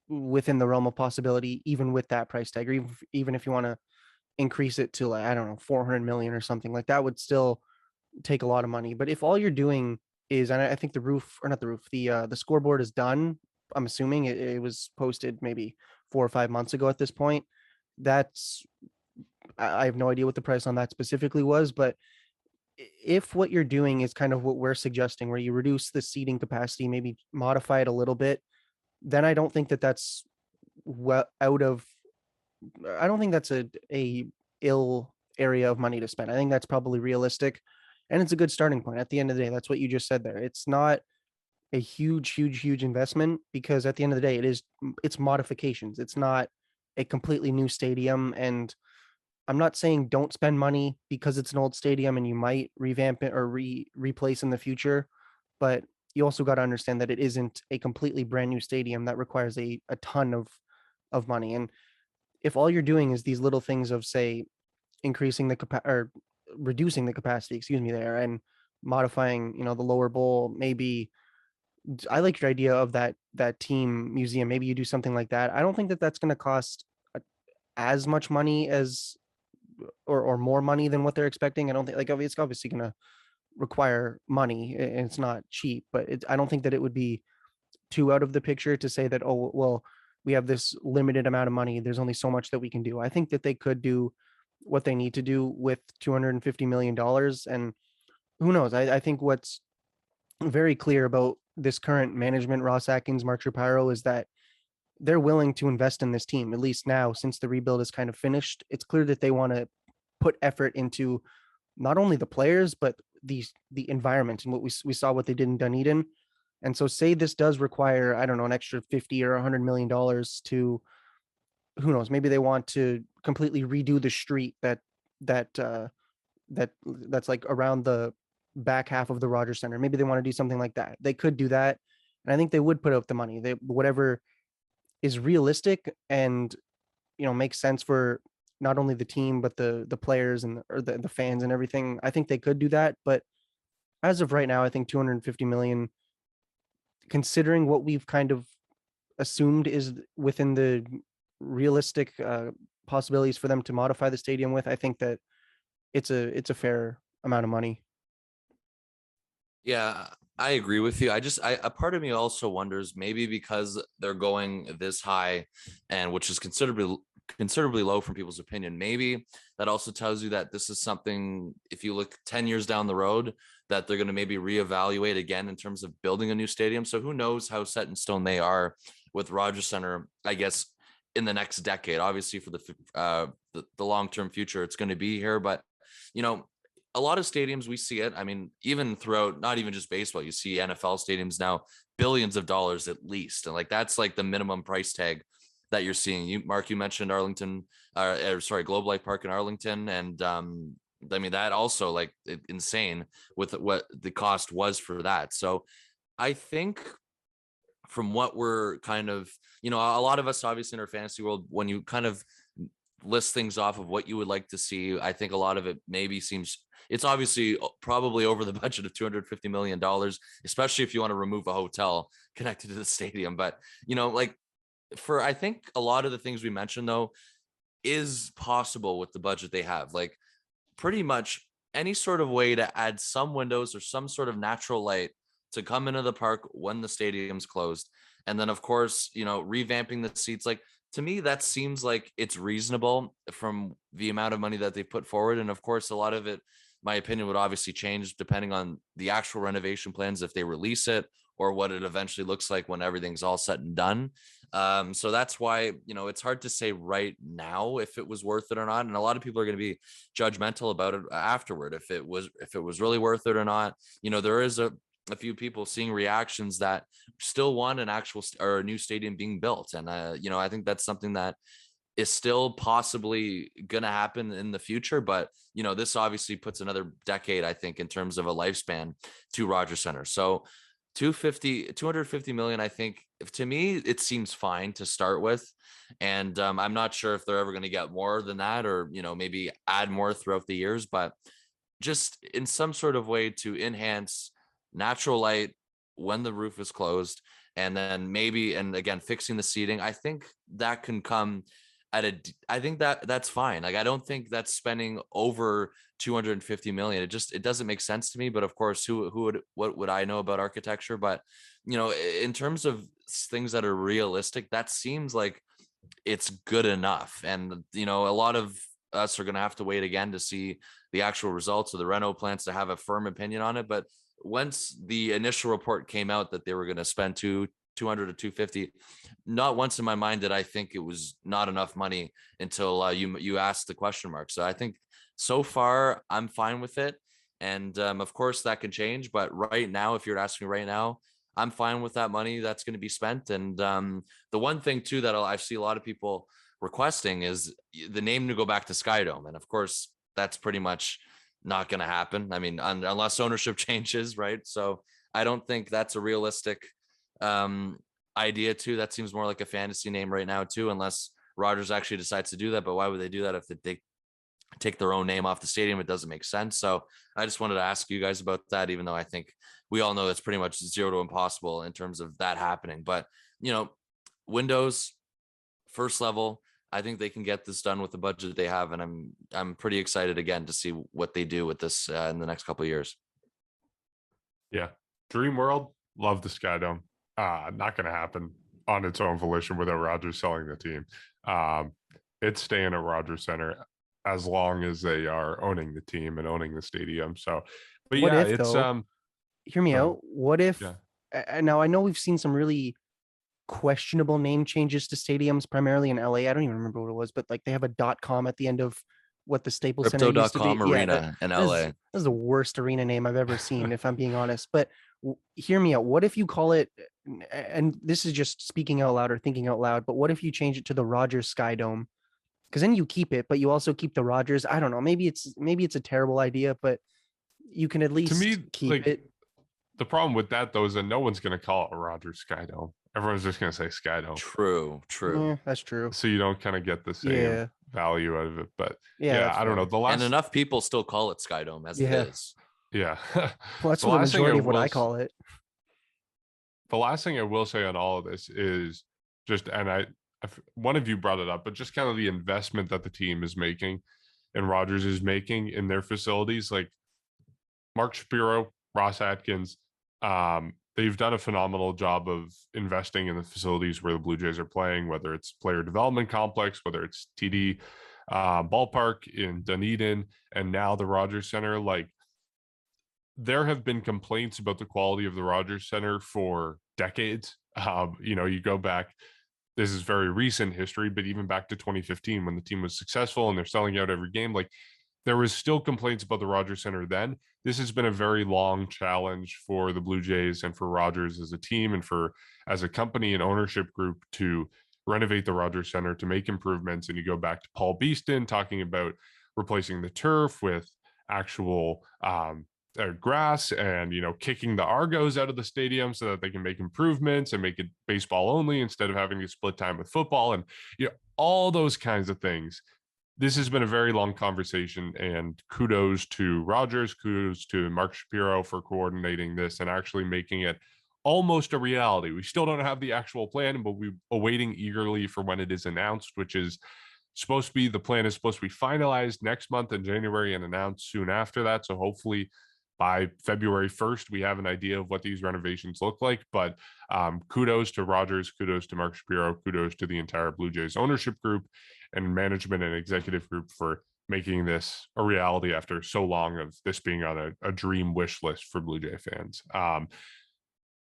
within the realm of possibility, even with that price tag, or even if you want to increase it to, like, I don't know, 400 million or something like that, would still take a lot of money. But if all you're doing is, and I think the roof, or not the roof, the scoreboard is done. I'm assuming it was posted maybe 4 or 5 months ago at this point. That's, I have no idea what the price on that specifically was, but if what you're doing is kind of what we're suggesting, where you reduce the seating capacity, maybe modify it a little bit, then I don't think that that's I don't think that's a ill area of money to spend. I think that's probably realistic, and it's a good starting point. At the end of the day, that's what you just said there. It's not a huge investment, because at the end of the day, it's modifications. It's not a completely new stadium. And I'm not saying don't spend money because it's an old stadium and you might revamp it or replace in the future, but you also got to understand that it isn't a completely brand new stadium that requires a ton of money. And if all you're doing is these little things of, say, increasing the or reducing the capacity, excuse me, there, and modifying, the lower bowl, maybe. I like your idea of that team museum. Maybe you do something like that. I don't think that that's going to cost as much money as, or more money than what they're expecting. I don't think, like, it's obviously going to require money and it's not cheap, but I don't think that it would be too out of the picture to say that, oh, well, we have this limited amount of money, there's only so much that we can do. I think that they could do what they need to do with $250 million. And who knows? I think what's very clear about this current management, Ross Atkins, Mark Shapiro, is that they're willing to invest in this team, at least now, since the rebuild is kind of finished. It's clear that they want to put effort into not only the players, but the environment, and what we saw what they did in Dunedin. And so, say this does require, I don't know, an extra 50 or $100 million to, who knows, maybe they want to completely redo the street that's like around the back half of the Rogers Center. Maybe they want to do something like that. They could do that, and I think they would put out the money. Whatever is realistic and makes sense for not only the team but the players and or the fans and everything. I think they could do that, but as of right now, I think 250 million, considering what we've kind of assumed is within the realistic possibilities for them to modify the stadium with, I think that it's a fair amount of money. Yeah, I agree with you. A part of me also wonders, maybe because they're going this high, and which is considerably low from people's opinion, maybe that also tells you that this is something, if you look 10 years down the road, that they're going to maybe reevaluate again in terms of building a new stadium. So who knows how set in stone they are with Rogers Center, I guess, in the next decade. Obviously, for the long-term future, it's going to be here, but a lot of stadiums, we see it. I mean, even throughout, not even just baseball, you see NFL stadiums now, billions of dollars at least. And like, that's like the minimum price tag that you're seeing. Mark, you mentioned Arlington, Globe Life Park in Arlington. And I mean, that also, like, insane with what the cost was for that. So I think from what we're kind of, a lot of us obviously in our fantasy world, when you kind of list things off of what you would like to see, I think a lot of it maybe seems, it's obviously probably over the budget of $250 million, especially if you want to remove a hotel connected to the stadium. But, like I think a lot of the things we mentioned though is possible with the budget they have. Like pretty much any sort of way to add some windows or some sort of natural light to come into the park when the stadium's closed. And then of course, revamping the seats, like to me, that seems like it's reasonable from the amount of money that they put forward. And of course, a lot of it, my opinion, would obviously change depending on the actual renovation plans, if they release it, or what it eventually looks like when everything's all said and done. So that's why, it's hard to say right now if it was worth it or not. And a lot of people are going to be judgmental about it afterward, if it was really worth it or not. There is a few people seeing reactions that still want an actual or a new stadium being built. And, I think that's something that is still possibly going to happen in the future. But, this obviously puts another decade, I think, in terms of a lifespan to Rogers Center. So 250 million, I think, to me, it seems fine to start with. And I'm not sure if they're ever going to get more than that, or, maybe add more throughout the years, but just in some sort of way to enhance natural light when the roof is closed, and then maybe, and again, fixing the seating. I think that can come I think that's fine. Like, I don't think that's spending over 250 million. It doesn't make sense to me. But of course, what would I know about architecture? But, in terms of things that are realistic, that seems like it's good enough. And, a lot of us are going to have to wait again to see the actual results of the reno plans to have a firm opinion on it. But once the initial report came out that they were going to spend 200 to 250, not once in my mind did I think it was not enough money until you asked the question mark. So I think so far I'm fine with it. And of course that can change, but right now, if you're asking me right now, I'm fine with that money that's going to be spent. And the one thing too that I see a lot of people requesting is the name to go back to Skydome. And of course that's pretty much not going to happen. I mean, unless ownership changes, right? So I don't think that's a realistic idea too. That seems more like a fantasy name right now too, unless Rogers actually decides to do that. But why would they do that if they take their own name off the stadium? It doesn't make sense. So I just wanted to ask you guys about that, even though I think we all know it's pretty much zero to impossible in terms of that happening. But, windows, first level, I think they can get this done with the budget they have. And I'm pretty excited again to see what they do with this in the next couple of years. Yeah. Dream World, love the Skydome. Not going to happen on its own volition without Rogers selling the team. It's staying at Rogers Center as long as they are owning the team and owning the stadium. So, but What yeah, if, it's though, hear me out. What if now I know we've seen some really questionable name changes to stadiums, primarily in LA. I don't even remember what it was, but like they have a .com at the end of what the Staples Center used to be. Crypto.com arena in LA. That is the worst arena name I've ever seen, if I'm being honest. But hear me out. What if you call it, and this is just speaking out loud or thinking out loud, but what if you change it to the Rogers Skydome? Because then you keep it, but you also keep the Rogers. I don't know. Maybe it's a terrible idea, but you can at least keep it. The problem with that though is that no one's going to call it a Rogers Skydome. Everyone's just going to say Skydome. True. Yeah, that's true. So you don't kind of get the same value out of it. But yeah, I don't know. And enough people still call it Skydome as it is. Yeah. Well, that's the majority of what I call it. The last thing I will say on all of this is just, and one of you brought it up, but just kind of the investment that the team is making and Rogers is making in their facilities. Like Mark Shapiro, Ross Atkins, they've done a phenomenal job of investing in the facilities where the Blue Jays are playing, whether it's player development complex, whether it's TD ballpark in Dunedin, and now the Rogers Center. Like, there have been complaints about the quality of the Rogers Center for decades. You go back, this is very recent history, but even back to 2015 when the team was successful and they're selling out every game, like there was still complaints about the Rogers Center then. This has been a very long challenge for the Blue Jays and for Rogers as a team and as a company and ownership group to renovate the Rogers Center, to make improvements. And you go back to Paul Beeston talking about replacing the turf with actual grass and, kicking the Argos out of the stadium so that they can make improvements and make it baseball only instead of having to split time with football and, all those kinds of things. This has been a very long conversation, and kudos to Rogers, kudos to Mark Shapiro for coordinating this and actually making it almost a reality. We still don't have the actual plan, but we're awaiting eagerly for when it is announced, which is the plan is supposed to be finalized next month in January and announced soon after that. So hopefully by February 1st, we have an idea of what these renovations look like. But kudos to Rogers, kudos to Mark Shapiro, kudos to the entire Blue Jays ownership group and management and executive group for making this a reality after so long of this being on a dream wish list for Blue Jay fans.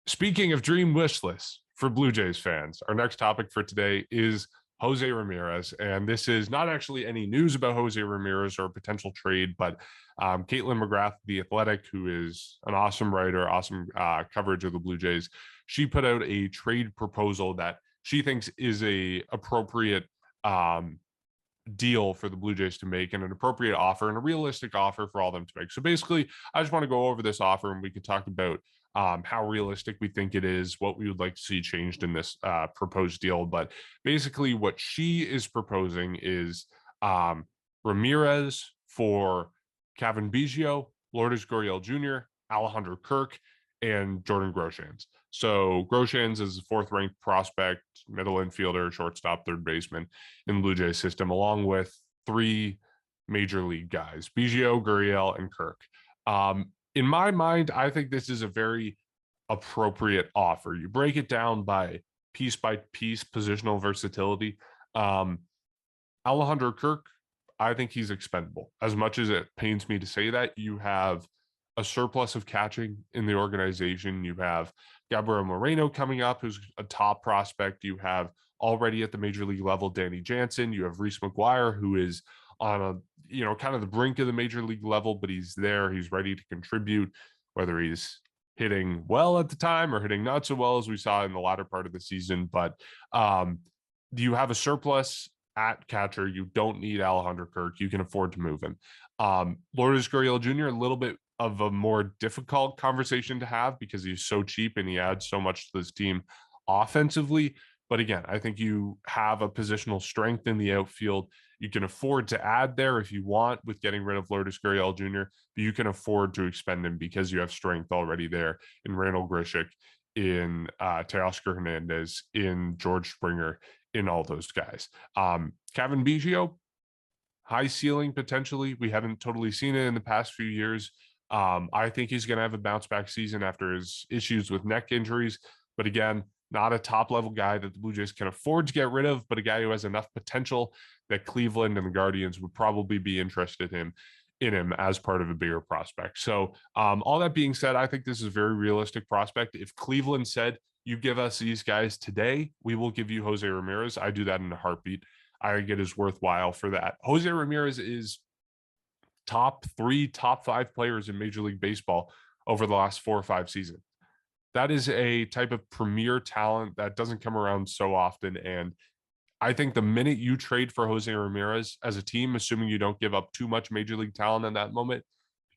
Speaking of dream wish lists for Blue Jays fans, our next topic for today is Jose Ramirez. And this is not actually any news about Jose Ramirez or a potential trade, but Caitlin McGrath, The Athletic, who is an awesome writer, awesome coverage of the Blue Jays, she put out a trade proposal that she thinks is a appropriate deal for the Blue Jays to make and an appropriate offer and a realistic offer for all of them to make. So basically, I just want to go over this offer and we can talk about how realistic we think it is, what we would like to see changed in this proposed deal. But basically what she is proposing is Ramirez for Kevin Biggio, Lourdes Gurriel Jr., Alejandro Kirk, and Jordan Groshans. So Groshans is a fourth-ranked prospect, middle infielder, shortstop, third baseman in the Blue Jays system, along with three major league guys, Biggio, Gurriel, and Kirk. In my mind, I think this is a very appropriate offer. You break it down by piece positional versatility. Alejandro Kirk, I think he's expendable. As much as it pains me to say that, you have a surplus of catching in the organization. You have Gabriel Moreno coming up, who's a top prospect. You have already at the major league level, Danny Jansen. You have Reese McGuire, who is on a, kind of the brink of the major league level, but he's there. He's ready to contribute, whether he's hitting well at the time or hitting not so well as we saw in the latter part of the season. But you have a surplus at catcher. You don't need Alejandro Kirk. You can afford to move him. Lourdes Gurriel Jr., a little bit of a more difficult conversation to have because he's so cheap and he adds so much to this team offensively. But again, I think you have a positional strength in the outfield. You can afford to add there if you want with getting rid of Lourdes Gurriel Jr., but you can afford to expend him because you have strength already there in Randall Grichuk, in Teoscar Hernandez, in George Springer, in all those guys. Kevin Biggio, high ceiling potentially. We haven't totally seen it in the past few years. I think he's going to have a bounce back season after his issues with neck injuries. But again, not a top level guy that the Blue Jays can afford to get rid of, but a guy who has enough potential that Cleveland and the Guardians would probably be interested in him as part of a bigger prospect. So all that being said, I think this is a very realistic prospect. If Cleveland said, you give us these guys today, we will give you Jose Ramirez, I do that in a heartbeat. I think it is worthwhile for that. Jose Ramirez is top 3, top 5 players in Major League Baseball over the last 4 or 5 seasons. That is a type of premier talent that doesn't come around so often. And I think the minute you trade for Jose Ramirez as a team, assuming you don't give up too much Major League talent in that moment,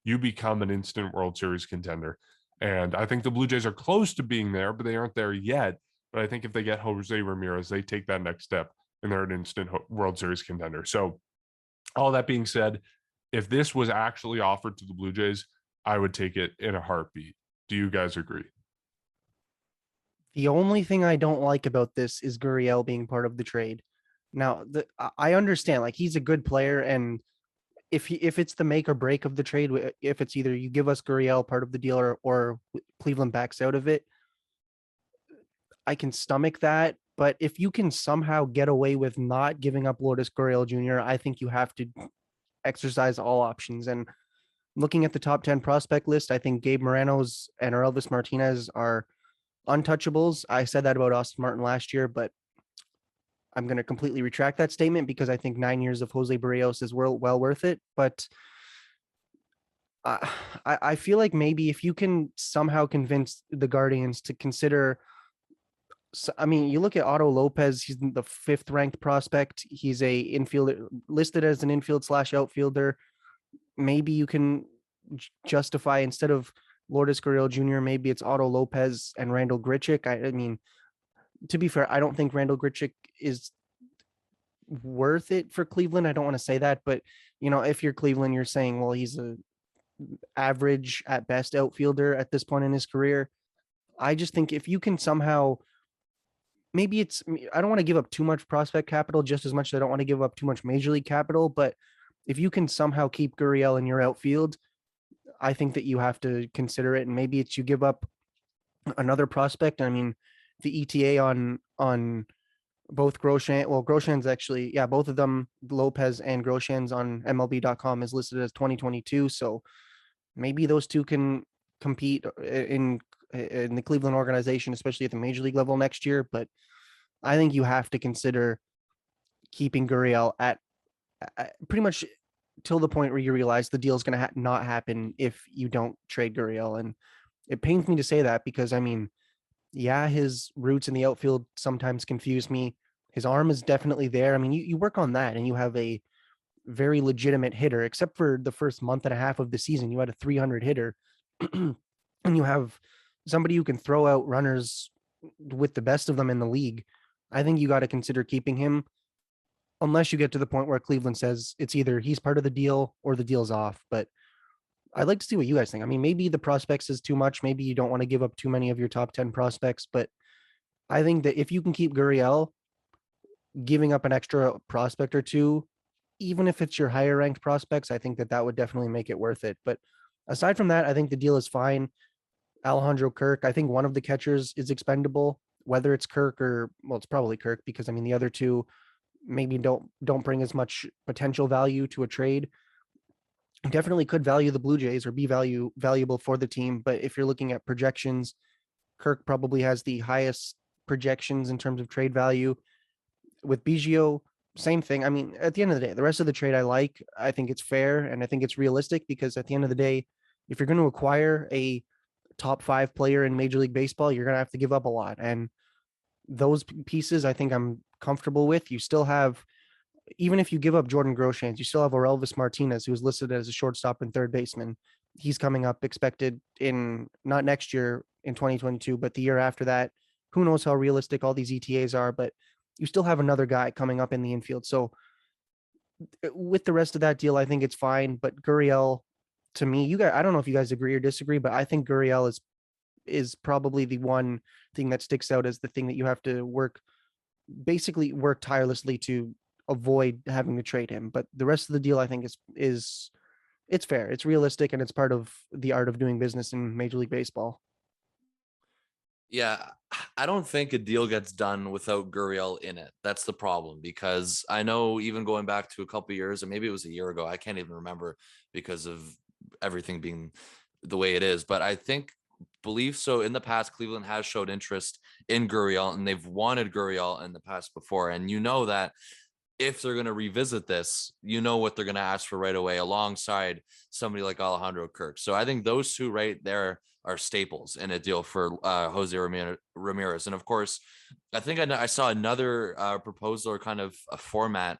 you become an instant World Series contender. And I think the Blue Jays are close to being there, but they aren't there yet. But I think if they get Jose Ramirez, they take that next step and they're an instant World Series contender. So all that being said, if this was actually offered to the Blue Jays, I would take it in a heartbeat. Do you guys agree? The only thing I don't like about this is Gurriel being part of the trade. Now, I understand, like, he's a good player, and if it's the make or break of the trade, if it's either you give us Gurriel part of the deal or Cleveland backs out of it, I can stomach that. But if you can somehow get away with not giving up Lourdes Gurriel Jr., I think you have to exercise all options. And looking at the top 10 prospect list, I think Gabe Moreno's and Elvis Martinez are untouchables. I said that about Austin Martin last year, but I'm going to completely retract that statement because I think 9 years of Jose Barrios is well worth it. But I feel like maybe if you can somehow convince the Guardians to consider, I mean, you look at Otto Lopez, he's the 5th ranked prospect. He's a infielder listed as an infield / outfielder. Maybe you can justify, instead of Lourdes Gurriel Jr., maybe it's Otto Lopez and Randall Grichuk. I mean, to be fair, I don't think Randall Grichuk is worth it for Cleveland. I don't want to say that, but if you're Cleveland, you're saying, well, he's a average at best outfielder at this point in his career. I just think if you can somehow, maybe I don't want to give up too much prospect capital just as much as I don't want to give up too much major league capital, but if you can somehow keep Gurriel in your outfield, I think that you have to consider it. And maybe it's you give up another prospect. I mean, the ETA on both Grosjean's actually, yeah, both of them, Lopez and Grosjean's on MLB.com is listed as 2022. So maybe those two can compete in the Cleveland organization, especially at the major league level next year. But I think you have to consider keeping Gurriel at pretty much till the point where you realize the deal is going to not happen if you don't trade Gurriel. And it pains me to say that because, I mean, yeah, his roots in the outfield sometimes confuse me. His arm is definitely there. I mean, you work on that and you have a very legitimate hitter, except for the first month and a half of the season. You had a 300 hitter and you have somebody who can throw out runners with the best of them in the league. I think you got to consider keeping him unless you get to the point where Cleveland says it's either he's part of the deal or the deal's off. But I'd like to see what you guys think. I mean, maybe the prospects is too much. Maybe you don't want to give up too many of your top 10 prospects, but I think that if you can keep Gurriel, giving up an extra prospect or two, even if it's your higher ranked prospects, I think that would definitely make it worth it. But aside from that, I think the deal is fine. Alejandro Kirk, I think one of the catchers is expendable, whether it's Kirk or, well, it's probably Kirk because I mean, the other two maybe don't bring as much potential value to a trade. Definitely could value the Blue Jays or be valuable for the team. But if you're looking at projections, Kirk probably has the highest projections in terms of trade value. With Biggio, same thing. I mean, at the end of the day, the rest of the trade I think it's fair and I think it's realistic because at the end of the day, if you're going to acquire a top 5 player in Major League Baseball, you're going to have to give up a lot. And those pieces, I think I'm comfortable with. You still have, even if you give up Jordan Groshans, you still have Orelvis Martinez, who is listed as a shortstop and third baseman. He's coming up, expected in not next year in 2022, but the year after that. Who knows how realistic all these ETAs are, but you still have another guy coming up in the infield. So with the rest of that deal, I think it's fine. But Gurriel, to me, you guys, I don't know if you guys agree or disagree, but I think Gurriel is probably the one thing that sticks out as the thing that you have to work tirelessly to avoid having to trade him. But the rest of the deal, I think is it's fair, it's realistic, and it's part of the art of doing business in Major League Baseball. Yeah, I don't think a deal gets done without Gurriel in it. That's the problem, because I know even going back to a couple of years, or maybe it was a year ago, I can't even remember because of everything being the way it is. But I believe so in the past, Cleveland has showed interest in Gurriel, and they've wanted Gurriel in the past before. And you know that if they're going to revisit this, you know what they're going to ask for right away alongside somebody like Alejandro Kirk. So I think those two right there are staples in a deal for Jose Ramirez. And of course, I think I saw another proposal or kind of a format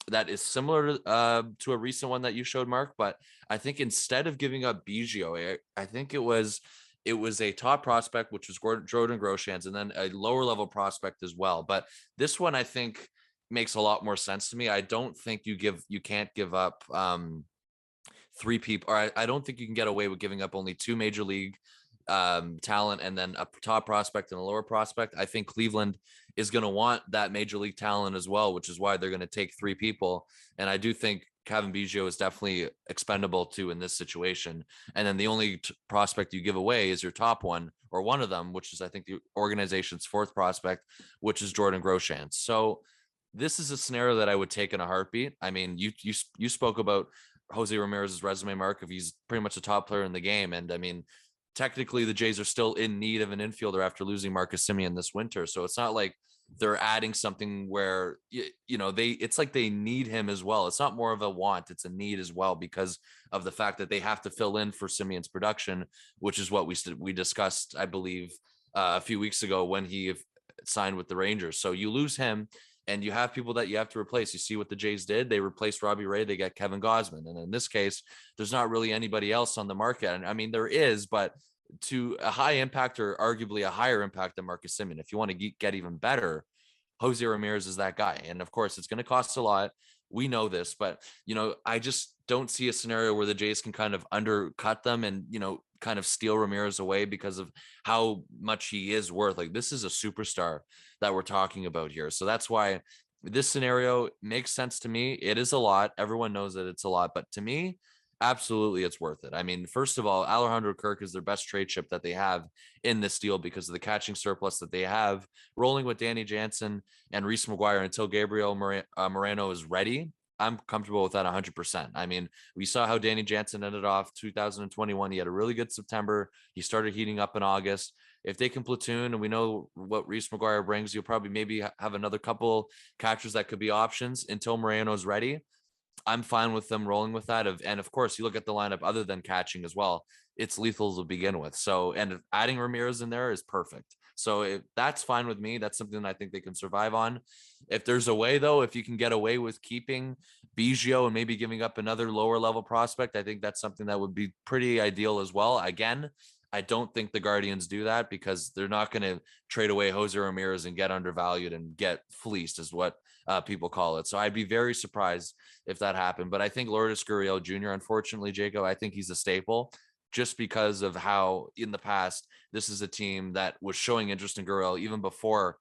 that is similar to a recent one that you showed, Mark. But I think instead of giving up Biggio, I think it was a top prospect, which was Jordan Groshans, and then a lower level prospect as well. But this one, I think, makes a lot more sense to me. I don't think you can't give up 3 people, or I don't think you can get away with giving up only 2 major league talent and then a top prospect and a lower prospect. I think Cleveland is going to want that major league talent as well, which is why they're going to take 3 people. And I do think Kevin Biggio is definitely expendable too in this situation. And then the only prospect you give away is your top one or one of them, which is I think the organization's 4th prospect, which is Jordan Groshans. So this is a scenario that I would take in a heartbeat. I mean, you spoke about Jose Ramirez's resume, Mark, if he's pretty much a top player in the game. And I mean, technically the Jays are still in need of an infielder after losing Marcus Semien this winter. So it's not like they're adding something where, it's like they need him as well. It's not more of a want, it's a need as well, because of the fact that they have to fill in for Semien's production, which is what we discussed, I believe, a few weeks ago when he signed with the Rangers. So you lose him, and you have people that you have to replace. You see what the Jays did. They replaced Robbie Ray. They got Kevin Gausman. And in this case, there's not really anybody else on the market. And I mean, there is, but to a high impact or arguably a higher impact than Marcus Semien. If you want to get even better, Jose Ramirez is that guy. And of course, it's going to cost a lot. We know this, but, I just don't see a scenario where the Jays can kind of undercut them and, kind of steal Ramirez away because of how much he is worth. Like, this is a superstar that we're talking about here. So that's why this scenario makes sense to me. It is a lot. Everyone knows that it's a lot, but to me, absolutely it's worth it. I mean, first of all, Alejandro Kirk is their best trade chip that they have in this deal because of the catching surplus that they have, rolling with Danny Jansen and Reese McGuire until Gabriel Moreno is ready. I'm comfortable with that 100%. I mean, we saw how Danny Jansen ended off 2021. He had a really good September. He started heating up in August. If they can platoon, and we know what Reese McGuire brings, you'll probably maybe have another couple catchers that could be options until Moreno is ready. I'm fine with them rolling with that. And of course, you look at the lineup other than catching as well, it's lethal to begin with. So, and adding Ramirez in there is perfect. So if that's fine with me, that's something I think they can survive on. If there's a way, though, if you can get away with keeping Biggio and maybe giving up another lower level prospect, I think that's something that would be pretty ideal as well. Again, I don't think the Guardians do that because they're not going to trade away Jose Ramirez and get undervalued and get fleeced is what people call it. So I'd be very surprised if that happened. But I think Lourdes Gurriel Jr., unfortunately, Jacob, I think he's a staple just because of how in the past, this is a team that was showing interest in Gurriel even before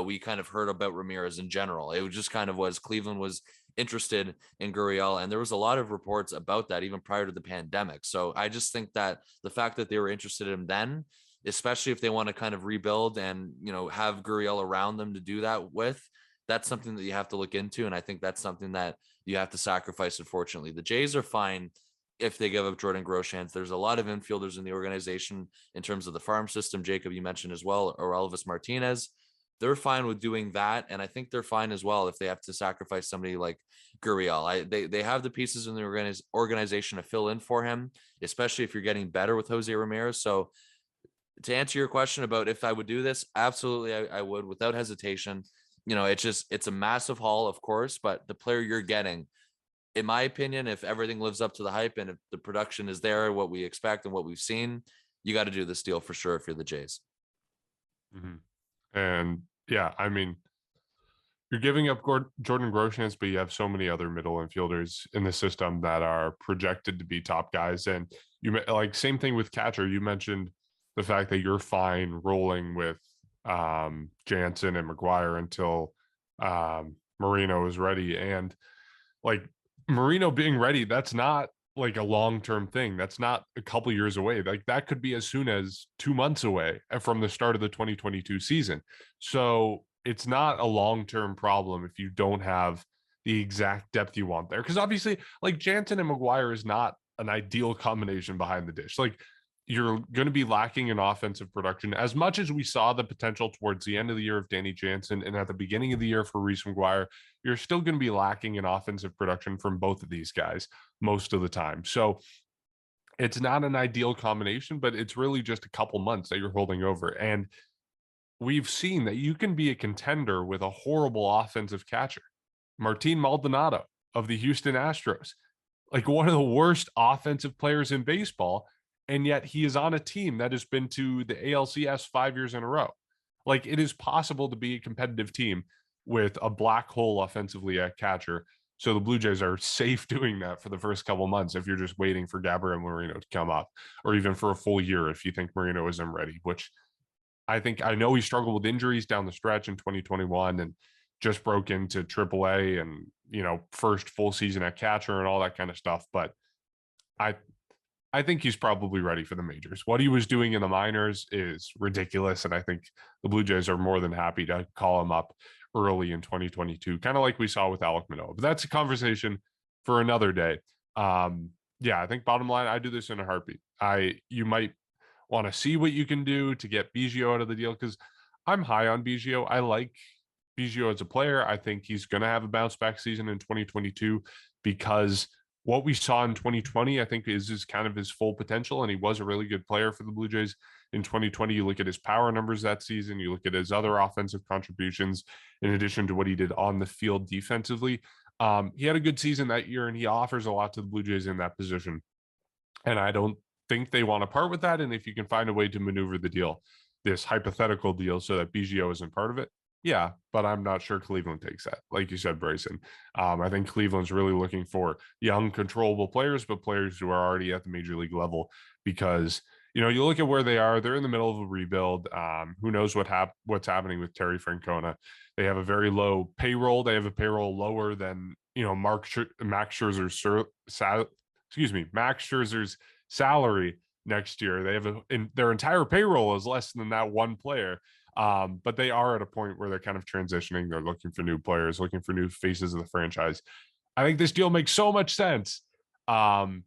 we kind of heard about Ramirez in general. It just kind of was Cleveland was interested in Gurriel, and there was a lot of reports about that even prior to the pandemic. So I just think that the fact that they were interested in him then, especially if they want to kind of rebuild and have Gurriel around them to do that with, that's something that you have to look into. And I think that's something that you have to sacrifice. Unfortunately, the Jays are fine if they give up Jordan Groshans. There's a lot of infielders in the organization in terms of the farm system. Jacob, you mentioned as well, or Elvis Martinez. They're fine with doing that. And I think they're fine as well if they have to sacrifice somebody like Gurriel. They have the pieces in the organization to fill in for him, especially if you're getting better with Jose Ramirez. So to answer your question about if I would do this, absolutely I would without hesitation. It's a massive haul, of course, but the player you're getting, in my opinion, if everything lives up to the hype and if the production is there, what we expect and what we've seen, you got to do this deal for sure if you're the Jays. Mm-hmm. And yeah, I mean, you're giving up Jordan Groshans, but you have so many other middle infielders in the system that are projected to be top guys. And you like same thing with catcher. You mentioned the fact that you're fine rolling with Jansen and McGuire until Marino is ready. And like Marino being ready, that's not like a long-term thing. That's not a couple years away. Like that could be as soon as 2 months away from the start of the 2022 season. So it's not a long-term problem if you don't have the exact depth you want there. Because obviously, like Jansen and McGuire is not an ideal combination behind the dish. Like you're going to be lacking in offensive production as much as we saw the potential towards the end of the year of Danny Jansen and at the beginning of the year for Reese McGuire. You're still going to be lacking in offensive production from both of these guys most of the time. So it's not an ideal combination, but it's really just a couple months that you're holding over. And we've seen that you can be a contender with a horrible offensive catcher. Martin Maldonado of the Houston Astros, like one of the worst offensive players in baseball. And yet he is on a team that has been to the ALCS 5 years in a row. Like it is possible to be a competitive team with a black hole offensively at catcher. So the Blue Jays are safe doing that for the first couple months if you're just waiting for Gabriel Moreno to come up, or even for a full year if you think Moreno isn't ready, which I know he struggled with injuries down the stretch in 2021 and just broke into AAA and, first full season at catcher and all that kind of stuff. But I think he's probably ready for the majors. What he was doing in the minors is ridiculous. And I think the Blue Jays are more than happy to call him up early in 2022, kind of like we saw with Alek Manoah. But that's a conversation for another day. Yeah, I think bottom line, I do this in a heartbeat. You might want to see what you can do to get Biggio out of the deal because I'm high on Biggio. I like Biggio as a player. I think he's going to have a bounce back season in 2022 because what we saw in 2020, I think is kind of his full potential. And he was a really good player for the Blue Jays in 2020. You look at his power numbers that season, you look at his other offensive contributions, in addition to what he did on the field defensively. He had a good season that year, and he offers a lot to the Blue Jays in that position. And I don't think they want to part with that. And if you can find a way to maneuver the deal, this hypothetical deal, so that Biggio isn't part of it, yeah, but I'm not sure Cleveland takes that. Like you said, Bryson, I think Cleveland's really looking for young, controllable players, but players who are already at the major league level, because, you know, you look at where they are, they're in the middle of a rebuild. Who knows what's happening with Terry Francona. They have a very low payroll. They have a payroll lower than, you know, Max Scherzer's salary next year. They have their entire payroll is less than that one player. But they are at a point where they're kind of transitioning. They're looking for new players, looking for new faces of the franchise. I think this deal makes so much sense. But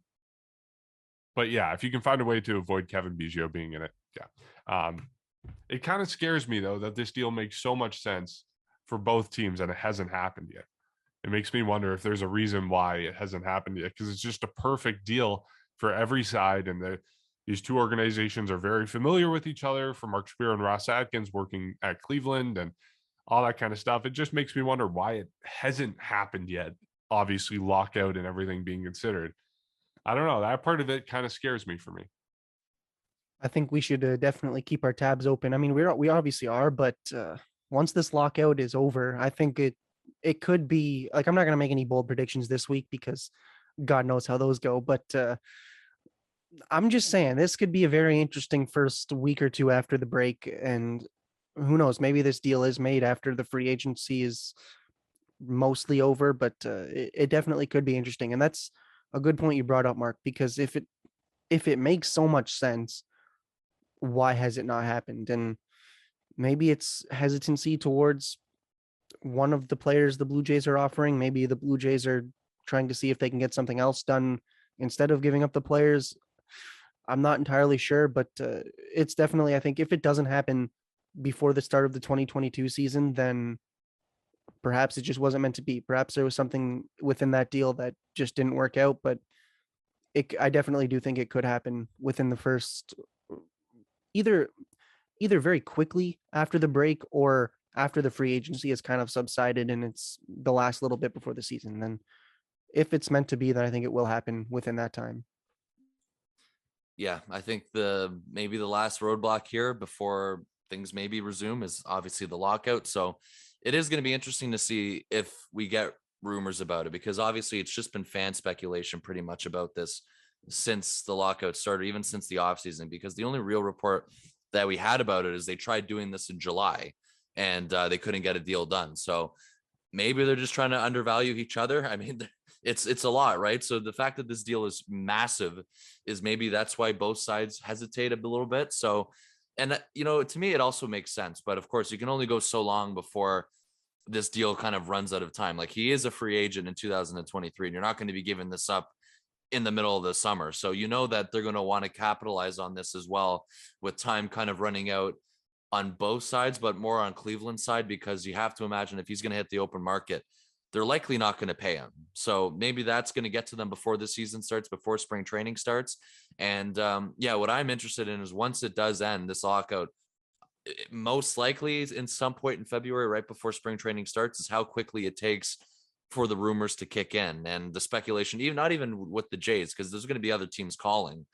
yeah, if you can find a way to avoid Kevin Biggio being in it, yeah. It kind of scares me, though, that this deal makes so much sense for both teams and it hasn't happened yet. It makes me wonder if there's a reason why it hasn't happened yet, because it's just a perfect deal for every side. And these two organizations are very familiar with each other, for Mark Shapiro and Ross Atkins working at Cleveland and all that kind of stuff. It just makes me wonder why it hasn't happened yet. Obviously, lockout and everything being considered. I don't know. That part of it kind of scares me for me. I think we should definitely keep our tabs open. I mean, we obviously are, but once this lockout is over, I think it could be like, I'm not going to make any bold predictions this week because God knows how those go. But I'm just saying this could be a very interesting first week or two after the break. And who knows, maybe this deal is made after the free agency is mostly over, but it definitely could be interesting. And that's a good point you brought up, Mark, because if it makes so much sense, why has it not happened? And maybe it's hesitancy towards one of the players the Blue Jays are offering. Maybe the Blue Jays are trying to see if they can get something else done instead of giving up the players. I'm not entirely sure, but it's definitely, I think if it doesn't happen before the start of the 2022 season, then perhaps it just wasn't meant to be. Perhaps there was something within that deal that just didn't work out, but I definitely do think it could happen within the first, either very quickly after the break or after the free agency has kind of subsided and it's the last little bit before the season. Then if it's meant to be, then I think it will happen within that time. Yeah, I think maybe the last roadblock here before things maybe resume is obviously the lockout. So it is going to be interesting to see if we get rumors about it, because obviously it's just been fan speculation pretty much about this since the lockout started, even since the offseason, because the only real report that we had about it is they tried doing this in July and they couldn't get a deal done. So maybe they're just trying to undervalue each other. I mean, it's a lot, right? So the fact that this deal is massive is maybe that's why both sides hesitate a little bit. So, and you know, to me, it also makes sense. But of course, you can only go so long before this deal kind of runs out of time. Like, he is a free agent in 2023, and you're not going to be giving this up in the middle of the summer. So you know that they're going to want to capitalize on this as well, with time kind of running out on both sides, but more on Cleveland's side, because you have to imagine if he's going to hit the open market, they're likely not going to pay him. So maybe that's going to get to them before the season starts, before spring training starts. And yeah, what I'm interested in is once it does end, this lockout, most likely in some point in February, right before spring training starts, is how quickly it takes for the rumors to kick in and the speculation, even not even with the Jays, because there's going to be other teams calling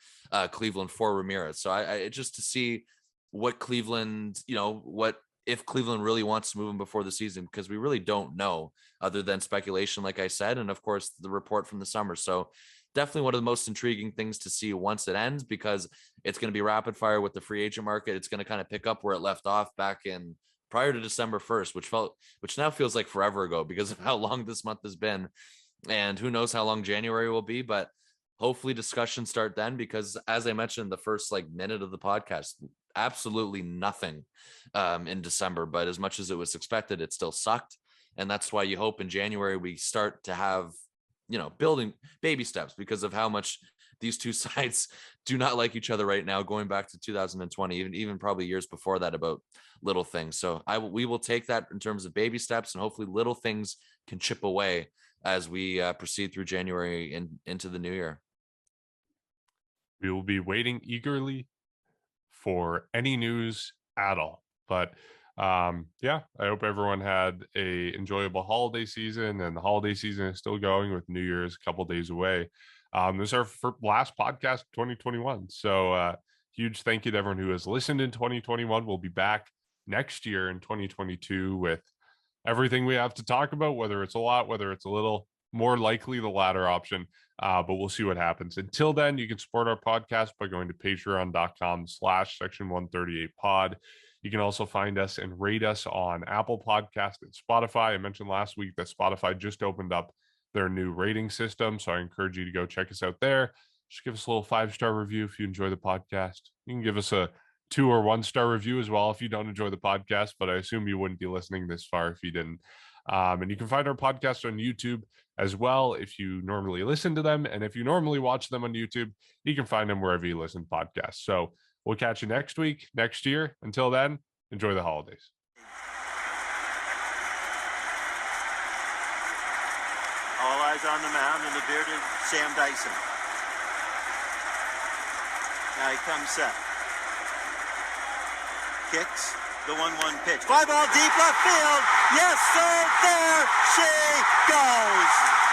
Cleveland for Ramirez. So I just to see what Cleveland, you know, what if Cleveland really wants to move him before the season, because we really don't know other than speculation, like I said, and of course the report from the summer. So definitely one of the most intriguing things to see once it ends, because it's going to be rapid fire with the free agent market. It's going to kind of pick up where it left off back in prior to December 1st, which now feels like forever ago because of how long this month has been. And who knows how long January will be, but hopefully discussions start then, because as I mentioned, the first minute of the podcast, absolutely nothing in December, but as much as it was expected, it still sucked. And that's why you hope in January we start to have, you know, building baby steps, because of how much these two sides do not like each other right now, going back to 2020, even probably years before that, about little things. So we will take that in terms of baby steps, and hopefully little things can chip away as we proceed through January and into the new year. We will be waiting eagerly for any news at all. But yeah, I hope everyone had a enjoyable holiday season, and the holiday season is still going with New Year's a couple days away. This is our last podcast 2021. So huge thank you to everyone who has listened in 2021. We'll be back next year in 2022 with everything we have to talk about, whether it's a lot, whether it's a little, more likely the latter option. But we'll see what happens. Until then, you can support our podcast by going to patreon.com/section138pod. You can also find us and rate us on Apple Podcast and Spotify. I mentioned last week that Spotify just opened up their new rating system, so I encourage you to go check us out there. Just give us a little 5-star review if you enjoy the podcast. You can give us a 2 or 1-star review as well if you don't enjoy the podcast, but I assume you wouldn't be listening this far if you didn't. And you can find our podcast on YouTube as well if you normally listen to them. And if you normally watch them on YouTube, you can find them wherever you listen to podcasts. So we'll catch you next week, next year. Until then, enjoy the holidays. All eyes on the mound and the bearded Sam Dyson. Now he comes set. Kicks the 1-1 pitch. Fly ball deep left field. Yes, sir. There she goes.